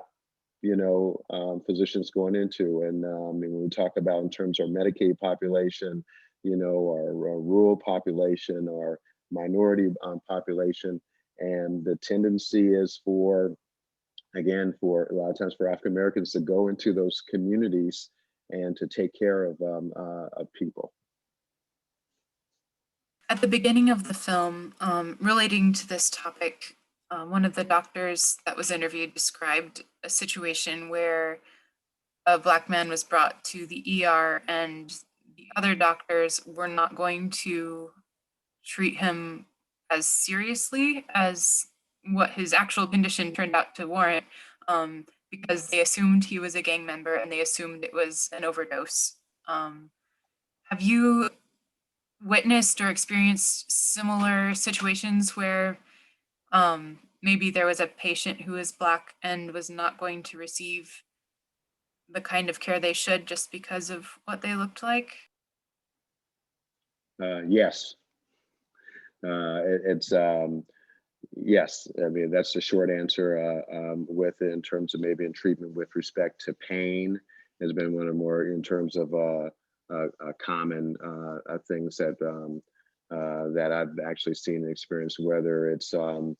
B: physicians going into. And when we talk about in terms of Medicaid population, our rural population, our minority population, and the tendency is for a lot of times for African Americans to go into those communities and to take care of people.
A: At the beginning of the film, relating to this topic, one of the doctors that was interviewed described a situation where a Black man was brought to the ER and the other doctors were not going to treat him as seriously as what his actual condition turned out to warrant, because they assumed he was a gang member and they assumed it was an overdose. Have you witnessed or experienced similar situations where maybe there was a patient who was Black and was not going to receive the kind of care they should just because of what they looked like?
B: Yes, it's yes. I mean, that's the short answer. With in terms of maybe in treatment with respect to pain has been one of more in terms of common things that that I've actually seen and experienced. Whether it's our,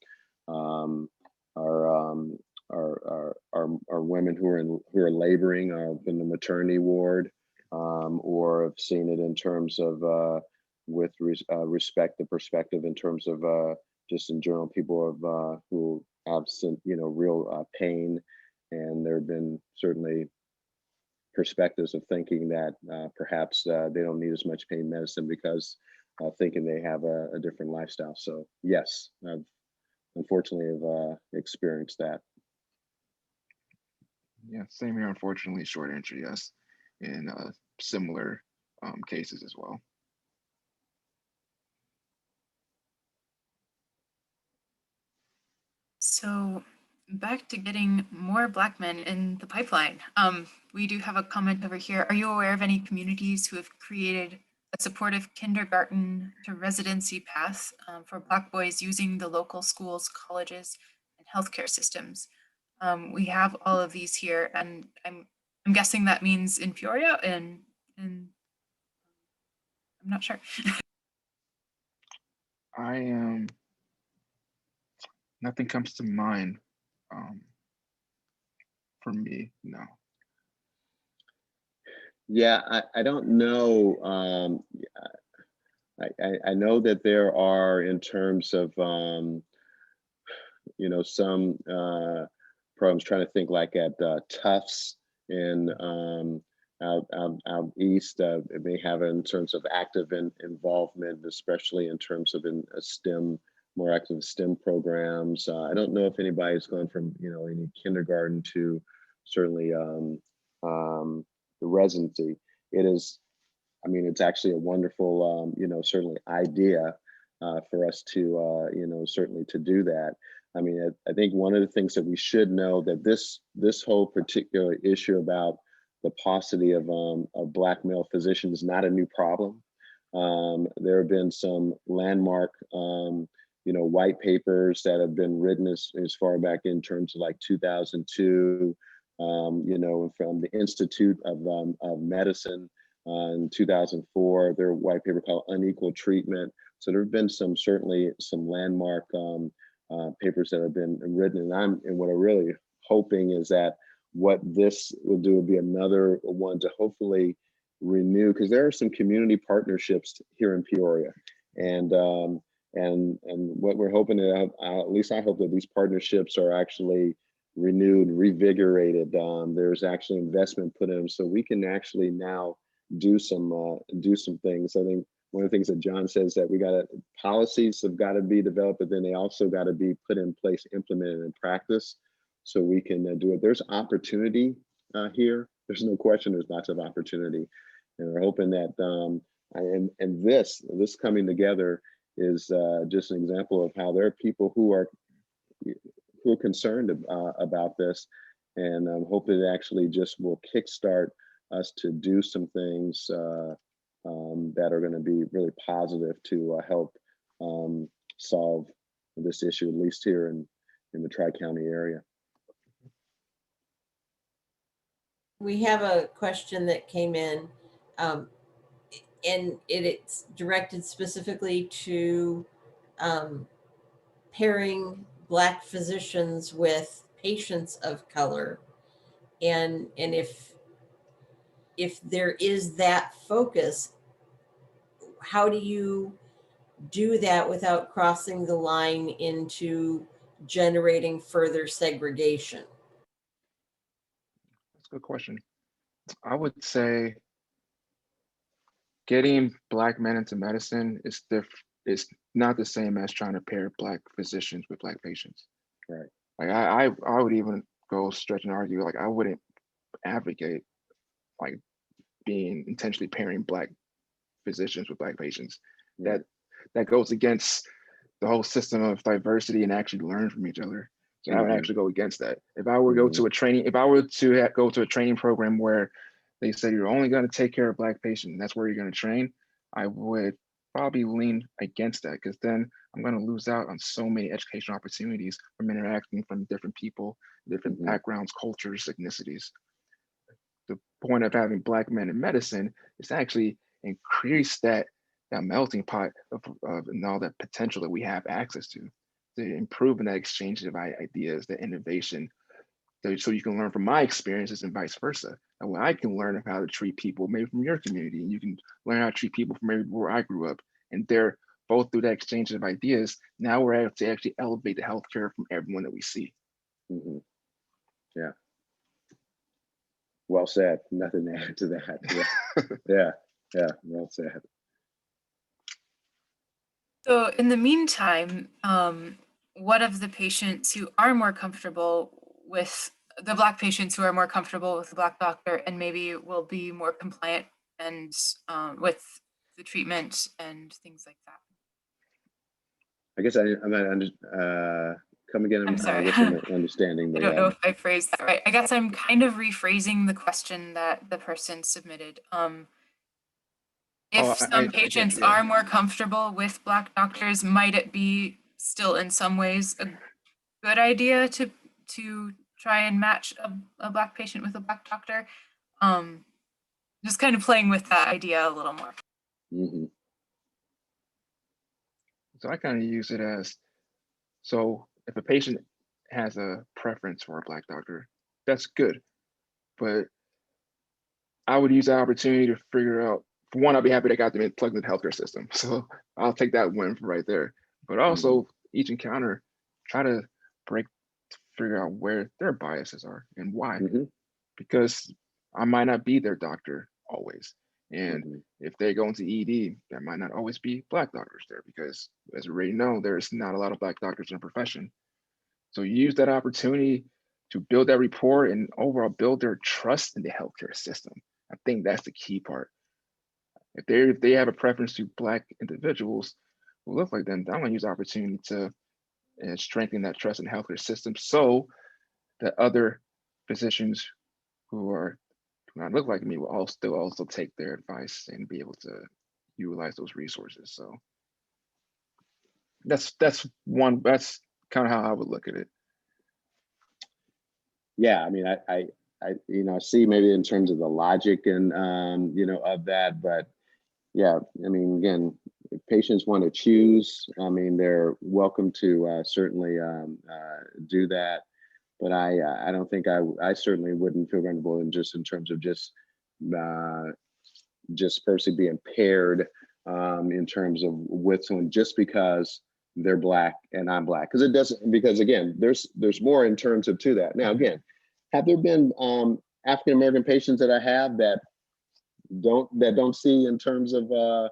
B: our women who are laboring in the maternity ward, or have seen it in terms of with respect the perspective in terms of just in general people of who have some real pain, and there have been certainly perspectives of thinking that perhaps they don't need as much pain medicine because thinking they have a different lifestyle. So yes, I've unfortunately have experienced that.
C: Yeah, same here. Unfortunately, short answer, yes, in similar cases as well.
A: So back to getting more Black men in the pipeline. We do have a comment over here. Are you aware of any communities who have created a supportive kindergarten to residency path for Black boys using the local schools, colleges, and healthcare systems? We have all of these here, and I'm guessing that means in Peoria, and I'm not sure.
C: I am. Nothing comes to mind for me. No.
B: Yeah, I don't know. I know that there are in terms of some programs trying to think like at Tufts in out east. It may have in terms of active involvement, especially in terms of in STEM, more active STEM programs. I don't know if anybody's gone from any kindergarten to certainly the residency. It is, I mean, it's actually a wonderful, certainly idea for us to, certainly to do that. I mean, I think one of the things that we should know that this whole particular issue about the paucity of Black male physicians is not a new problem. There have been some landmark, white papers that have been written as far back in terms of like 2002, from the Institute of Medicine in 2004, their white paper called Unequal Treatment. So there have been certainly some landmark papers that have been written, and what I'm really hoping is that what this will do will be another one to hopefully renew, because there are some community partnerships here in Peoria, and what we're hoping to at least I hope that these partnerships are actually renewed, revigorated. There's actually investment put in them, so we can actually now do some things. I think one of the things that John says that policies have got to be developed, but then they also got to be put in place, implemented in practice, so we can do it. There's opportunity here. There's no question. There's lots of opportunity, and we're hoping that and this coming together is just an example of how there are people who are concerned about this, and hopefully it actually just will kickstart us to do some things that are going to be really positive to help solve this issue, at least here in the Tri-County area.
D: We have a question that came in, and it's directed specifically to pairing Black physicians with patients of color, and if there is that focus, how do you do that without crossing the line into generating further segregation?
C: That's a good question. I would say getting Black men into medicine is not the same as trying to pair Black physicians with Black patients.
B: Right.
C: Like I would even go stretch and argue, like I wouldn't advocate like being intentionally pairing Black physicians with Black patients.
B: Yeah.
C: That goes against the whole system of diversity and actually learn from each other. So I would actually go against that. If I were to go to a training, if I were to go to a training program where they said you're only going to take care of Black patients, and that's where you're going to train, I would probably lean against that, because then I'm going to lose out on so many educational opportunities from interacting from different people, different backgrounds, cultures, ethnicities. The point of having Black men in medicine is to actually increase that melting pot of and all that potential that we have access to improve in that exchange of ideas, the innovation, so you can learn from my experiences and vice versa. And when I can learn how to treat people maybe from your community, and you can learn how to treat people from maybe where I grew up, and they're both through that exchange of ideas, now we're able to actually elevate the healthcare from everyone that we see.
B: Yeah. Well said. Nothing to add to that. Yeah. Yeah. Well said.
A: So in the meantime, what of the patients who are more comfortable with the Black patients who are more comfortable with the Black doctor and maybe will be more compliant and with the treatment and things like that?
B: I guess I'm not come again.
A: I'm sorry.
B: I guess I'm not understanding
A: I don't know
B: the.
A: if I phrased that right. I guess I'm kind of rephrasing the question that the person submitted. If some patients are more comfortable with Black doctors, might it be still in some ways a good idea to try and match a Black patient with a Black doctor? Just kind of playing with that idea a little more.
C: So I kind of use it as, so if a patient has a preference for a Black doctor, that's good. But I would use that opportunity to figure out, for one, I'd be happy they got them plugged into the healthcare system. So I'll take that win right there. But also each encounter, try to figure out where their biases are and why. Because I might not be their doctor always. And if they go into ED, there might not always be Black doctors there, because as we already know, there's not a lot of Black doctors in the profession. So use that opportunity to build that rapport and overall build their trust in the healthcare system. I think that's the key part. If they have a preference to Black individuals who look like them, I'm gonna use the opportunity to strengthen that trust in the healthcare system, so that other physicians who do not look like me will also take their advice and be able to utilize those resources. So that's kind of how I would look at it.
B: Yeah, I mean, I see maybe in terms of the logic and of that, but yeah, I mean, again, if patients want to choose, I mean, they're welcome to certainly do that. But I don't think I certainly wouldn't feel comfortable in terms of just personally being paired in terms of with someone just because they're Black and I'm Black, because it doesn't, because again, there's more in terms of to that. Now, again, have there been African American patients that I have that don't see in terms of the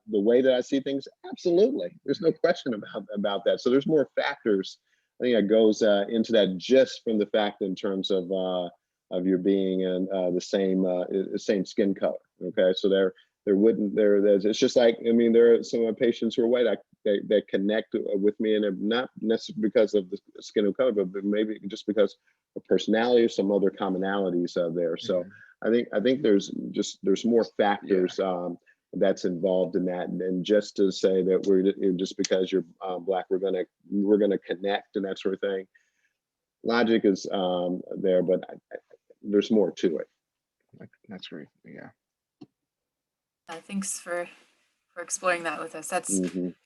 B: way that I see things? Absolutely, there's no question about that. So there's more factors, I think, that goes into that, just from the fact in terms of your being in the same skin color. Okay, so it's just like, I mean, there are some of my patients who are white that connect with me, and not necessarily because of the skin color, but maybe just because of personality or some other commonalities there. So I think there's more factors that's involved in that, and just to say that just because you're Black, we're gonna connect and that sort of thing. Logic is there, but there's more to it.
C: That's great. Yeah.
A: Thanks for exploring that with us. That's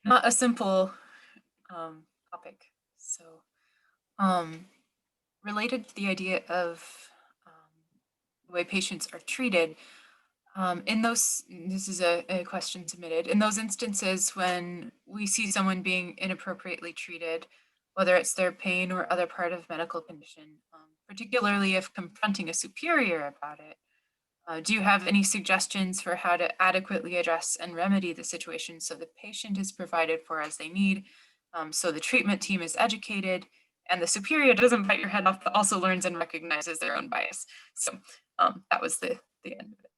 A: not a simple topic. So related to the idea of the way patients are treated, this is a question submitted, in those instances when we see someone being inappropriately treated, whether it's their pain or other part of medical condition, particularly if confronting a superior about it, do you have any suggestions for how to adequately address and remedy the situation so the patient is provided for as they need, so the treatment team is educated, and the superior doesn't bite your head off, but also learns and recognizes their own bias. So that was the end of it.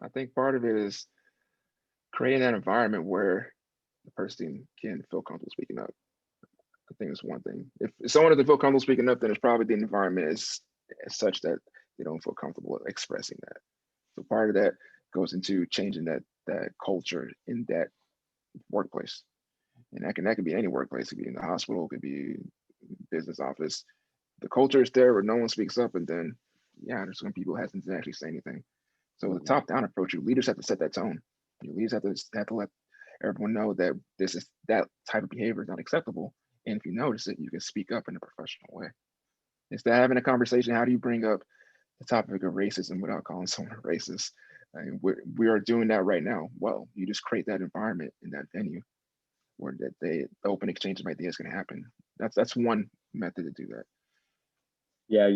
C: I think part of it is creating that environment where the person can feel comfortable speaking up. I think it's one thing. If someone doesn't feel comfortable speaking up, then it's probably the environment is such that they don't feel comfortable expressing that. So part of that goes into changing that culture in that workplace. And that can be any workplace. It could be in the hospital, it could be business office. The culture is there where no one speaks up, and then there's some people hesitant to actually say anything. So the top-down approach, your leaders have to set that tone. Your leaders have to let everyone know that that type of behavior is not acceptable. And if you notice it, you can speak up in a professional way. Instead of having a conversation, how do you bring up the topic of racism without calling someone racist? I mean, we are doing that right now. Well, you just create that environment in that venue where the open exchange of ideas can happen. That's one method to do that.
B: Yeah,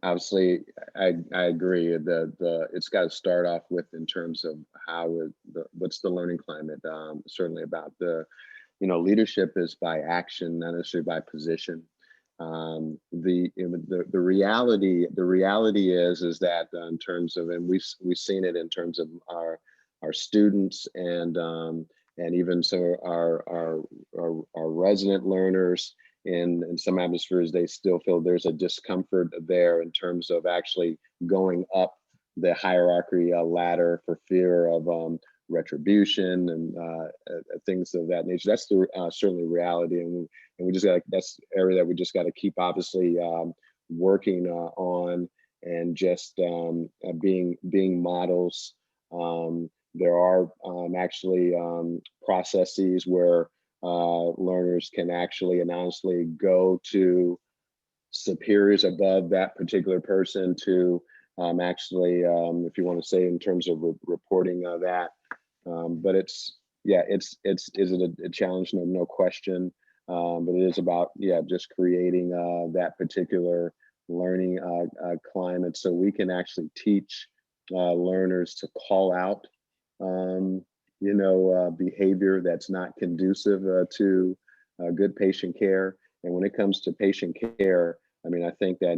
B: obviously, I agree. It's got to start off with in terms of what's the learning climate. Certainly about leadership is by action, not necessarily by position. The reality is that in terms of, and we've seen it in terms of our students and even so our resident learners. In some atmospheres, they still feel there's a discomfort there in terms of actually going up the hierarchy ladder for fear of retribution and things of that nature. That's certainly reality, and we just got, that's the area that we just got to keep obviously working on, and just being models. There are actually processes where learners can actually and honestly go to superiors above that particular person to actually, if you want to say in terms of reporting that. But is it a challenge? No question. But it is about, just creating that particular learning climate so we can actually teach learners to call out behavior that's not conducive to good patient care. And when it comes to patient care, I mean, I think that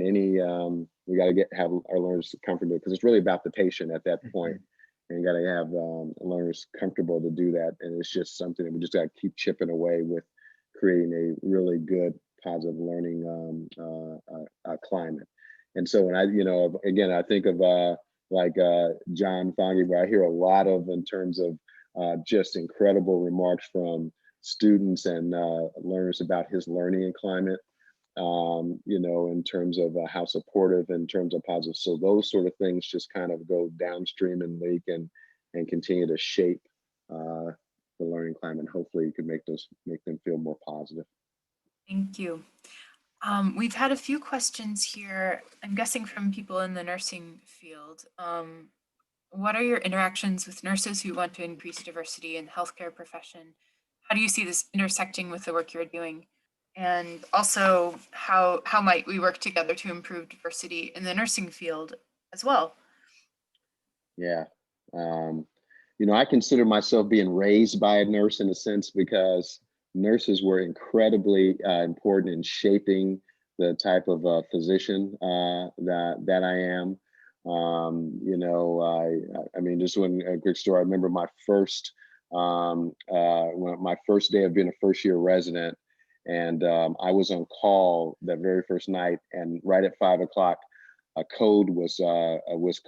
B: we got to have our learners comfortable, because it's really about the patient at that point. And you got to have learners comfortable to do that. And it's just something that we just got to keep chipping away with, creating a really good, positive learning climate. And so when I think of John Fonge, where I hear a lot of in terms of just incredible remarks from students and learners about his learning climate, in terms of how supportive, in terms of positive. So those sort of things just kind of go downstream and leak and continue to shape the learning climate. Hopefully you can make them feel more positive.
A: Thank you. We've had a few questions here, I'm guessing from people in the nursing field. What are your interactions with nurses who want to increase diversity in the healthcare profession? How do you see this intersecting with the work you're doing? And also, how might we work together to improve diversity in the nursing field as well?
B: Yeah. I consider myself being raised by a nurse in a sense, because nurses were incredibly important in shaping the type of physician that I am. I mean, just a quick story. I remember my first day of being a first-year resident, and I was on call that very first night, and right at 5 o'clock, a code was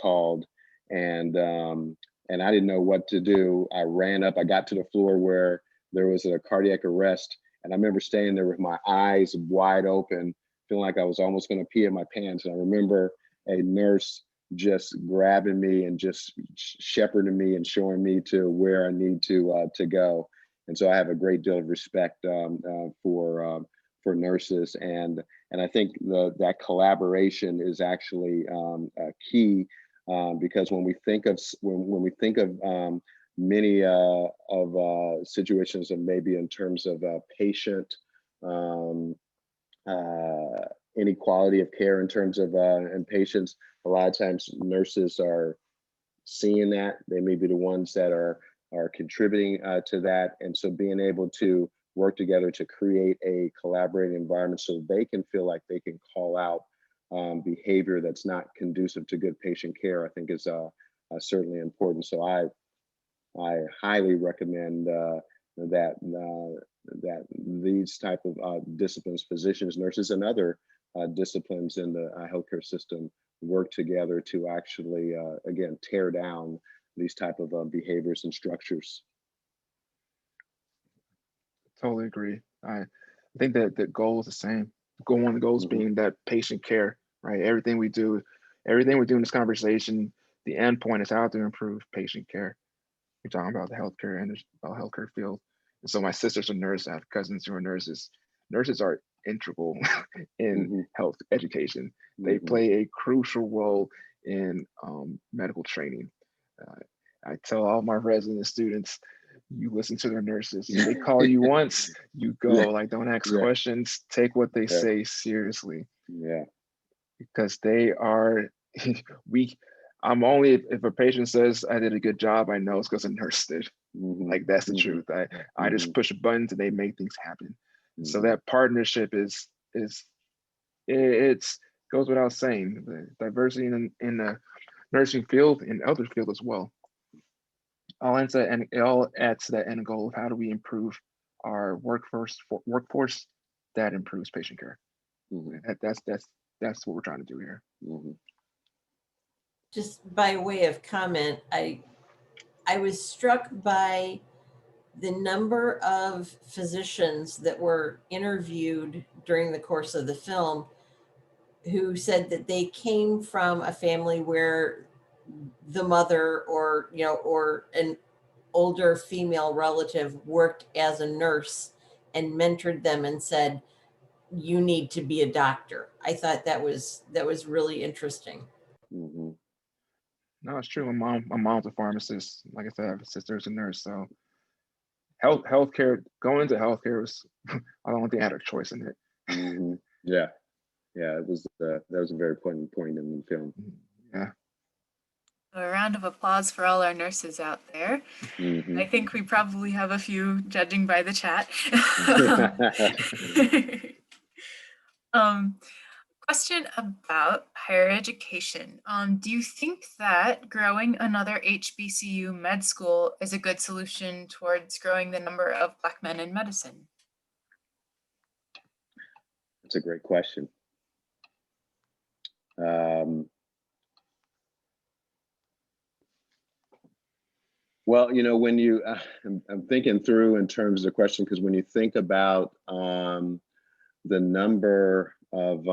B: called, and I didn't know what to do. I ran up. I got to the floor where there was a cardiac arrest, and I remember staying there with my eyes wide open, feeling like I was almost going to pee in my pants. And I remember a nurse just grabbing me and just shepherding me and showing me to where I need to go. And so I have a great deal of respect for nurses, and I think that collaboration is actually key, because when we think of many of situations, and maybe in terms of patient inequality of care in terms of and patients, a lot of times nurses are seeing that. They may be the ones that are contributing to that. And so being able to work together to create a collaborating environment so they can feel like they can call out behavior that's not conducive to good patient care, I think is certainly important. So I highly recommend that that these type of disciplines, physicians, nurses, and other disciplines in the healthcare system work together to actually, again, tear down these type of behaviors and structures.
C: Totally agree. I think that the goal is the same. One of the goals being that patient care, right? Everything we do in this conversation, the end point is how to improve patient care. We're talking about the healthcare and about healthcare field. And so my sister's a nurse. I have cousins who are nurses. Nurses are integral in health education. They play a crucial role in medical training. I tell all my resident students, you listen to their nurses. They call you once, you go. Like, don't ask questions. Take what they say seriously.
B: Yeah.
C: Because they are I'm only, if a patient says I did a good job, I know it's because a nurse did. Like, that's the truth. I just push buttons and they make things happen. So that partnership it's goes without saying. The diversity in the nursing field and other field as well. It all adds to that end goal of how do we improve our workforce that improves patient care. That's what we're trying to do here.
D: Just by way of comment, I was struck by the number of physicians that were interviewed during the course of the film who said that they came from a family where the mother or an older female relative worked as a nurse and mentored them and said, you need to be a doctor. I thought that was really interesting.
C: No, it's true. My mom's a pharmacist. Like I said, I have a sister's a nurse. So healthcare, going into healthcare was, I don't think I had a choice in it.
B: Yeah. It was that was a very important point in the film.
C: Yeah.
A: A round of applause for all our nurses out there. I think we probably have a few judging by the chat. Question about higher education. Do you think that growing another HBCU med school is a good solution towards growing the number of Black men in medicine?
B: That's a great question. Well, when you, I'm thinking through in terms of the question, because when you think about the number of,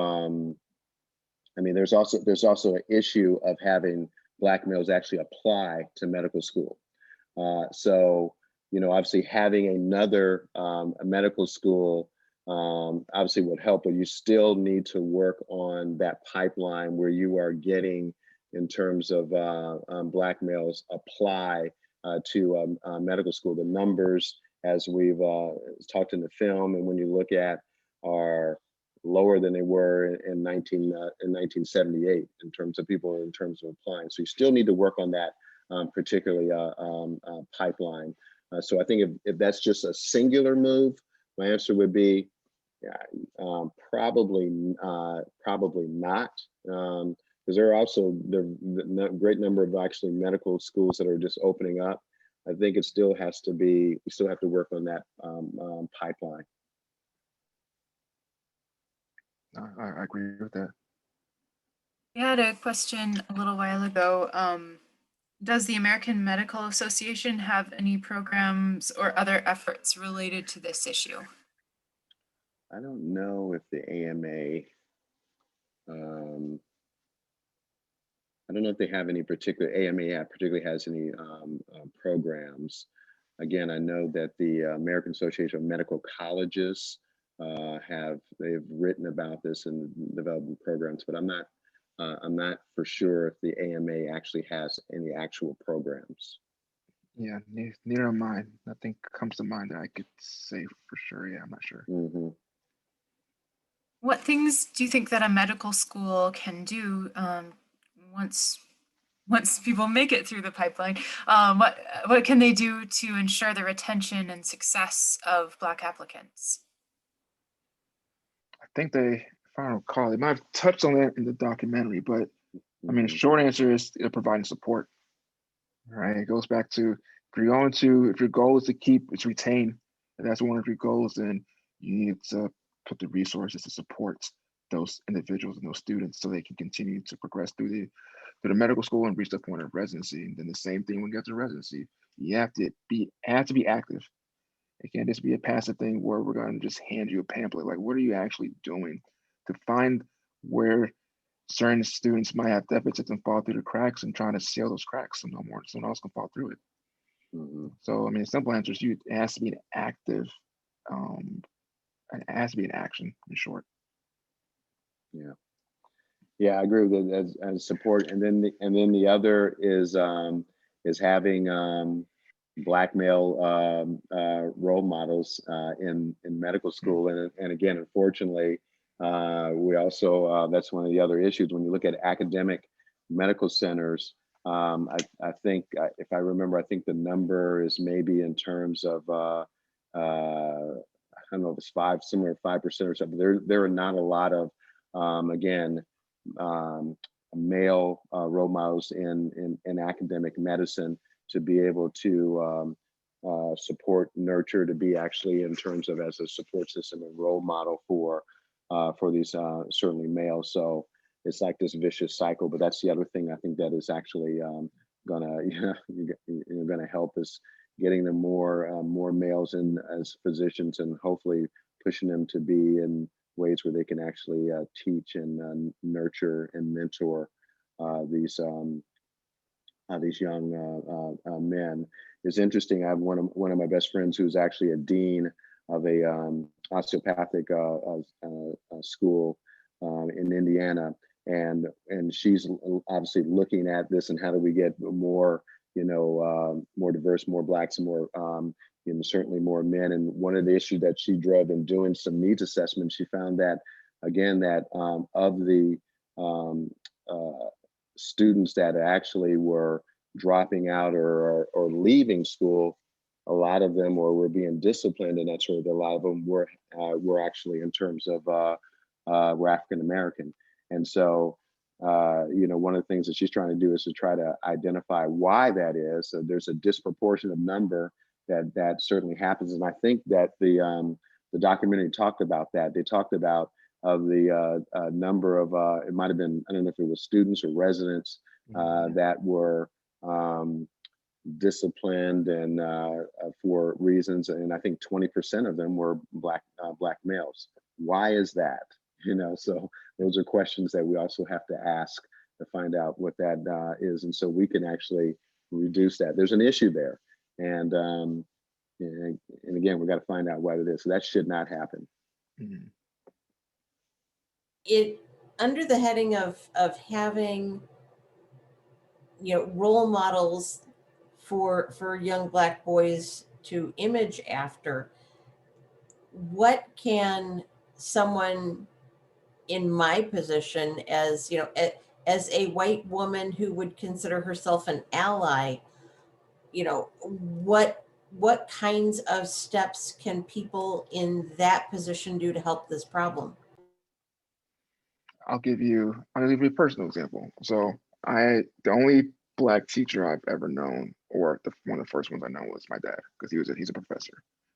B: there's also an issue of having Black males actually apply to medical school. So, obviously having another medical school obviously would help, but you still need to work on that pipeline where you are getting, in terms of Black males apply to medical school. The numbers, as we've talked in the film, and when you look at, are lower than they were in 1978 in terms of applying. So you still need to work on that particularly pipeline. So I think if that's just a singular move, my answer would be probably not. Because there are also the great number of actually medical schools that are just opening up. I think it still has to be, we still have to work on that pipeline.
C: I agree with that.
A: We had a question a little while ago. Does the American Medical Association have any programs or other efforts related to this issue?
B: I don't know if the AMA, I don't know if they have any particular, AMA particularly has any programs. Again, I know that the American Association of Medical Colleges they've written about this and developed programs, but I'm not for sure if the AMA actually has any actual programs.
C: Yeah, neither am I. Nothing comes to mind that I could say for sure. Yeah, I'm not sure.
A: What things do you think that a medical school can do once once people make it through the pipeline, what can they do to ensure the retention and success of Black applicants?
C: I think they, if I don't recall, they might have touched on that in the documentary, but I mean, the
B: Mhm.
C: short answer is providing support, right? It goes back to if your goal is to retain, if that's one of your goals, then you need to put the resources to support those individuals and those students so they can continue to progress through the medical school and reach the point of residency. And then the same thing when you get to residency, you have to be active. It can't just be a passive thing where we're going to just hand you a pamphlet. Like, what are you actually doing to find where certain students might have deficits and fall through the cracks and trying to seal those cracks so someone else can fall through it.
B: Mhm.
C: So, I mean, the simple answer is it has to be an active, it has to be an action, in short.
B: Yeah. Yeah, I agree with it as support. And then the other is having Black male role models in medical school. And again, unfortunately, we also that's one of the other issues when you look at academic medical centers. I think if I remember, I think the number is maybe in terms of I don't know if it's 5% or something. There are not a lot of again um, male role models in academic medicine to be able to support, nurture, to be actually in terms of as a support system and role model for these certainly males. So it's like this vicious cycle. But that's the other thing I think that is actually gonna gonna help us getting them more males in as physicians and hopefully pushing them to be in ways where they can actually teach and nurture and mentor these young men. It's interesting. I have one of my best friends who's actually a dean of a osteopathic school in Indiana, and she's obviously looking at this and how do we get more more diverse, more blacks, and more certainly more men. And one of the issues that she drove in doing some needs assessment, she found that again that of the um, students that actually were dropping out or leaving school, a lot of them were being disciplined, and that's where a lot of them were actually in terms of were African American. And so one of the things that she's trying to do is to try to identify why that is. So there's a disproportionate number that certainly happens, and I think that the documentary talked about that. They talked about of the number of it might have been, I don't know if it was students or residents that were disciplined and for reasons, and I think 20% of them were black males. Why is that? So those are questions that we also have to ask to find out what that is, and so we can actually reduce that. There's an issue there, and again, we got to find out what it is. So that should not happen.
C: Mhm.
D: It under the heading of having role models for young Black boys to image after, what can someone in my position as as a white woman who would consider herself an ally, what kinds of steps can people in that position do to help this problem?
C: I'll give you a personal example. So the only Black teacher I've ever known, or one of the first ones I know, was my dad, because he's a professor.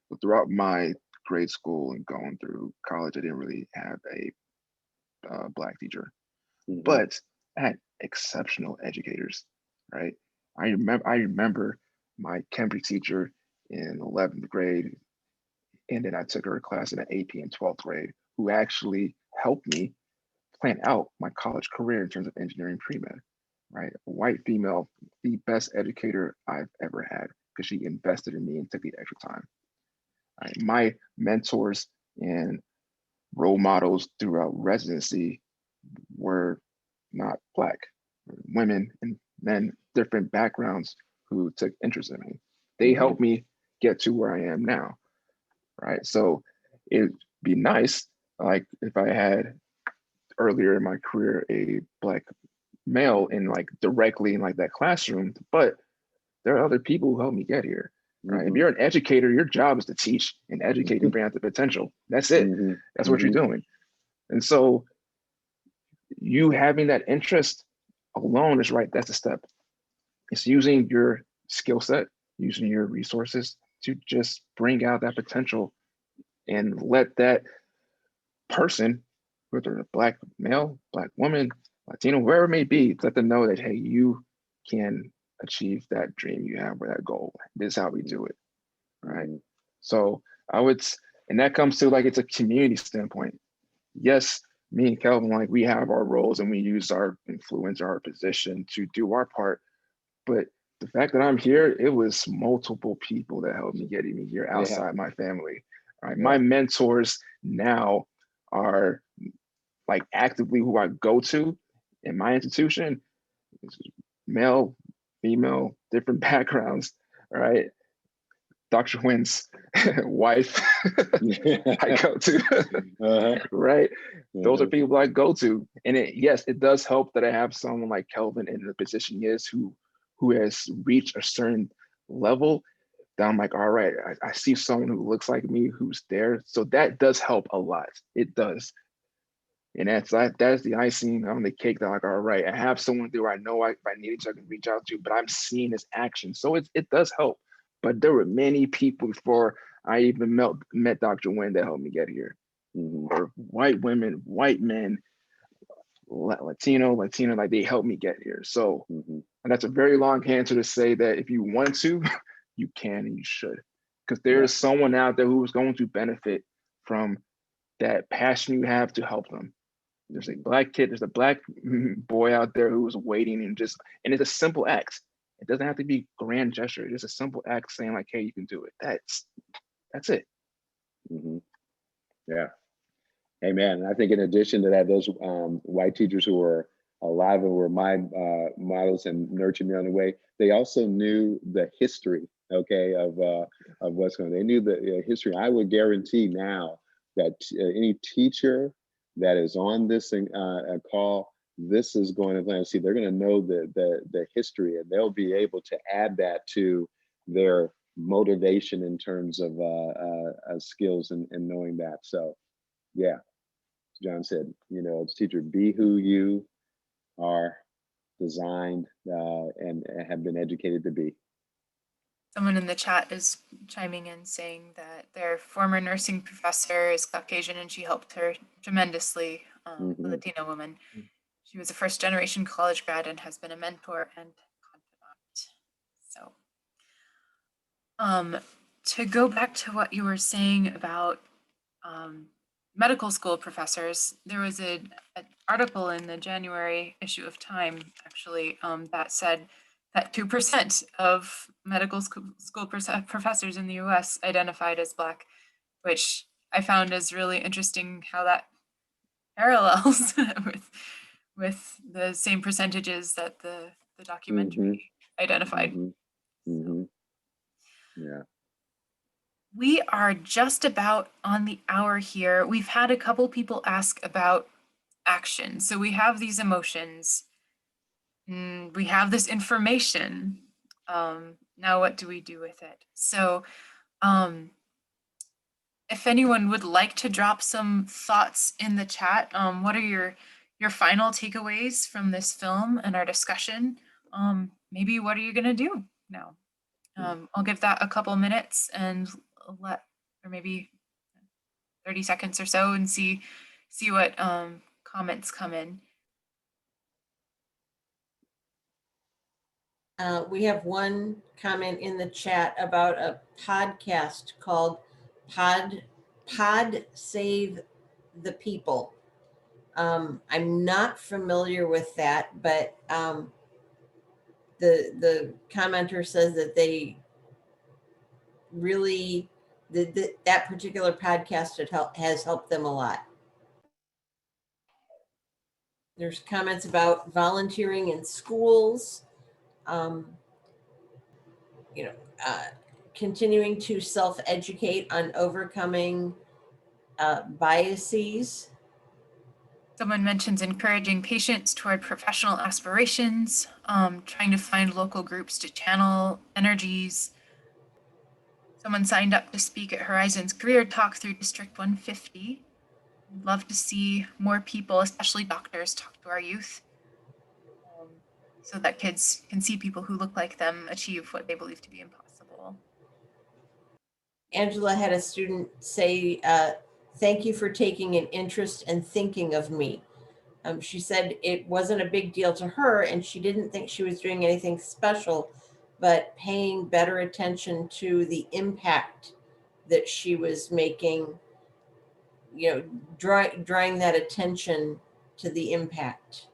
C: But throughout my grade school and going through college, I didn't really have a Black teacher,
B: Mhm.
C: but I had exceptional educators, right? I remember my chemistry teacher in 11th grade, and then I took her class in the AP in 12th grade, who actually helped me plan out my college career in terms of engineering pre-med, right? A white female, the best educator I've ever had, because she invested in me and took the extra time. Right? My mentors and role models throughout residency were not Black, women and men, different backgrounds, who took interest in me. They
B: Mhm.
C: helped me get to where I am now, right? So it'd be nice, like if I had earlier in my career a Black male in like directly in like that classroom, but there are other people who helped me get here. Right. If you're an educator, your job is to teach and educate and bring out the potential. That's it. That's what you're doing. And so you having that interest alone is right. That's a step. It's using your skill set, using your resources to just bring out that potential and let that person, whether a Black male, Black woman, Latino, whoever it may be, let them know that, hey, you can achieve that dream you have or that goal. This is how we do it. Right. So I would, and that comes to like, it's a community standpoint. Yes, me and Calvin, like we have our roles and we use our influence, our position to do our part. But the fact that I'm here, it was multiple people that helped me getting me here outside my family. Right. My mentors now are like actively who I go to in my institution. Male, female, different backgrounds, right? Dr. Nguyen's wife I go to, right? Those are people I go to. And yes, it does help that I have someone like Calvin in the position he is who has reached a certain level that I'm like, all right, I see someone who looks like me who's there. So that does help a lot. It does. And that's the icing on the cake that like, all right, I have someone there I know if I need to, I can reach out to, but I'm seeing his action. So it does help. But there were many people before I even met Dr. Nguyen that helped me get here. Or white women, white men, Latino, like they helped me get here. So, and that's a very long answer to say that if you want to, you can and you should. Because there's someone out there who's going to benefit from that passion you have to help them. There's a Black kid, there's a Black boy out there who's waiting and it's a simple act. It doesn't have to be grand gesture. It's just a simple act saying like, hey, you can do it. That's it.
B: Yeah. Amen. I think in addition to that, those white teachers who were alive and were my models and nurtured me on the way, they also knew the history, okay, of what's going on. They knew the history. I would guarantee now that any teacher that is on this call, this is going to see, they're going to know the history, and they'll be able to add that to their motivation in terms of skills and knowing that. So yeah, John said, as a teacher, be who you are designed and have been educated to be.
A: Someone in the chat is chiming in saying that their former nursing professor is Caucasian and she helped her tremendously, a Latina woman. She was a first-generation college grad and has been a mentor and confidant. So, to go back to what you were saying about medical school professors, there was an article in the January issue of Time, actually, that said that 2% of medical school professors in the US identified as Black, which I found is really interesting how that parallels with the same percentages that the documentary identified. So.
B: Yeah.
A: We are just about on the hour here. We've had a couple people ask about action. So we have these emotions, we have this information. Now what do we do with it? So if anyone would like to drop some thoughts in the chat, what are your final takeaways from this film and our discussion? Maybe what are you gonna do now? I'll give that a couple minutes and or maybe 30 seconds or so and see what comments come in.
D: We have one comment in the chat about a podcast called Pod Save the People. I'm not familiar with that, but the commenter says that they really that particular podcast has helped them a lot. There's comments about volunteering in schools, continuing to self-educate on overcoming biases.
A: Someone mentions encouraging patients toward professional aspirations, trying to find local groups to channel energies. Someone signed up to speak at Horizons Career Talk through District 150. I'd love to see more people, especially doctors, talk to our youth, so that kids can see people who look like them achieve what they believe to be impossible.
D: Angela had a student say, thank you for taking an interest and thinking of me. She said it wasn't a big deal to her and she didn't think she was doing anything special, but paying better attention to the impact that she was making, you know, drawing that attention to the impact.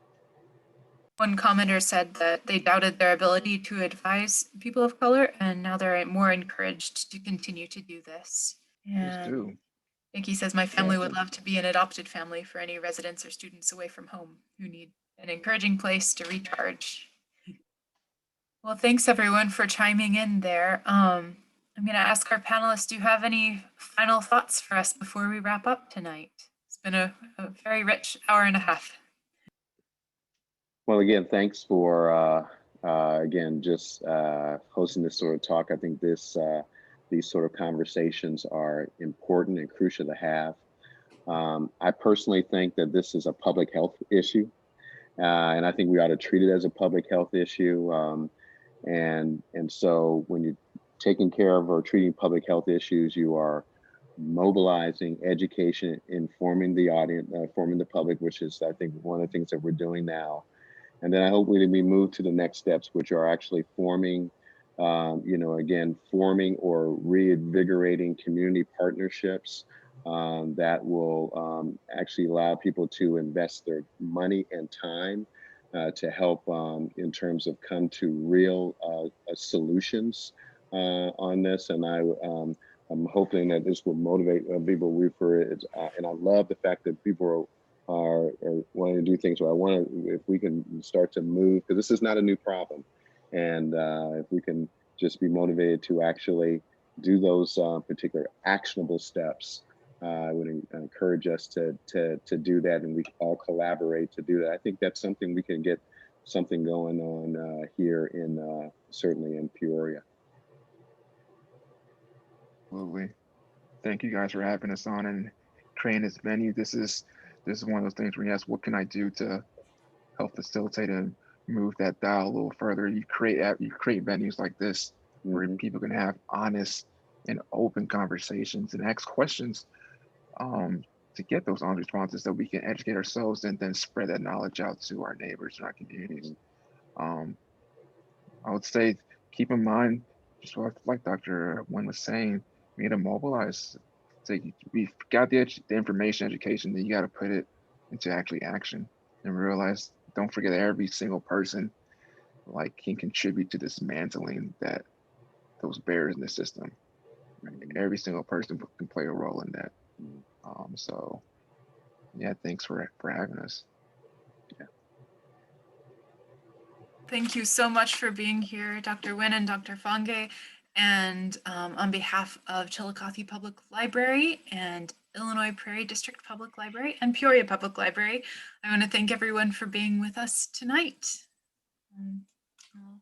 A: One commenter said that they doubted their ability to advise people of color, and now they're more encouraged to continue to do this.
C: Just
A: And
C: do.
A: Nikki says, my family would love to be an adopted family for any residents or students away from home who need an encouraging place to recharge. Well, thanks everyone for chiming in there. I'm going to ask our panelists, do you have any final thoughts for us before we wrap up tonight? It's been a very rich hour and a half.
B: Well, again, thanks for again just hosting this sort of talk. I think these sort of conversations are important and crucial to have. I personally think that this is a public health issue, and I think we ought to treat it as a public health issue. And so when you're taking care of or treating public health issues, you are mobilizing education, informing the audience, informing the public, which is, I think, one of the things that we're doing now. And then I hope we move to the next steps, which are actually forming, forming or reinvigorating community partnerships that will actually allow people to invest their money and time to help in terms of come to real solutions on this. And I'm hoping that this will motivate people. And I love the fact that people are wanting to do things. So I want to, if we can start to move, because this is not a new problem. And if we can just be motivated to actually do those particular actionable steps, I would encourage us to do that, and we all collaborate to do that. I think that's something we can get something going on here in certainly in Peoria.
C: Absolutely. Thank you guys for having us on and creating this venue. This is one of those things where you ask, what can I do to help facilitate and move that dial a little further? You create venues like this where people can have honest and open conversations and ask questions to get those honest responses, so we can educate ourselves and then spread that knowledge out to our neighbors and our communities. I would say keep in mind, just like Dr. Nguyen was saying, we need to mobilize. So we've got the information, education, then you got to put it into actually action and realize, don't forget that every single person can contribute to dismantling those barriers in the system. Right? Every single person can play a role in that. So yeah, thanks for having us. Yeah.
A: Thank you so much for being here, Dr. Nguyen and Dr. Fange. And on behalf of Chillicothe Public Library and Illinois Prairie District Public Library and Peoria Public Library, I want to thank everyone for being with us tonight. I'll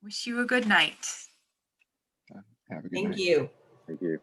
A: wish you a good night.
C: Have a good night.
D: Thank you.
B: Thank you.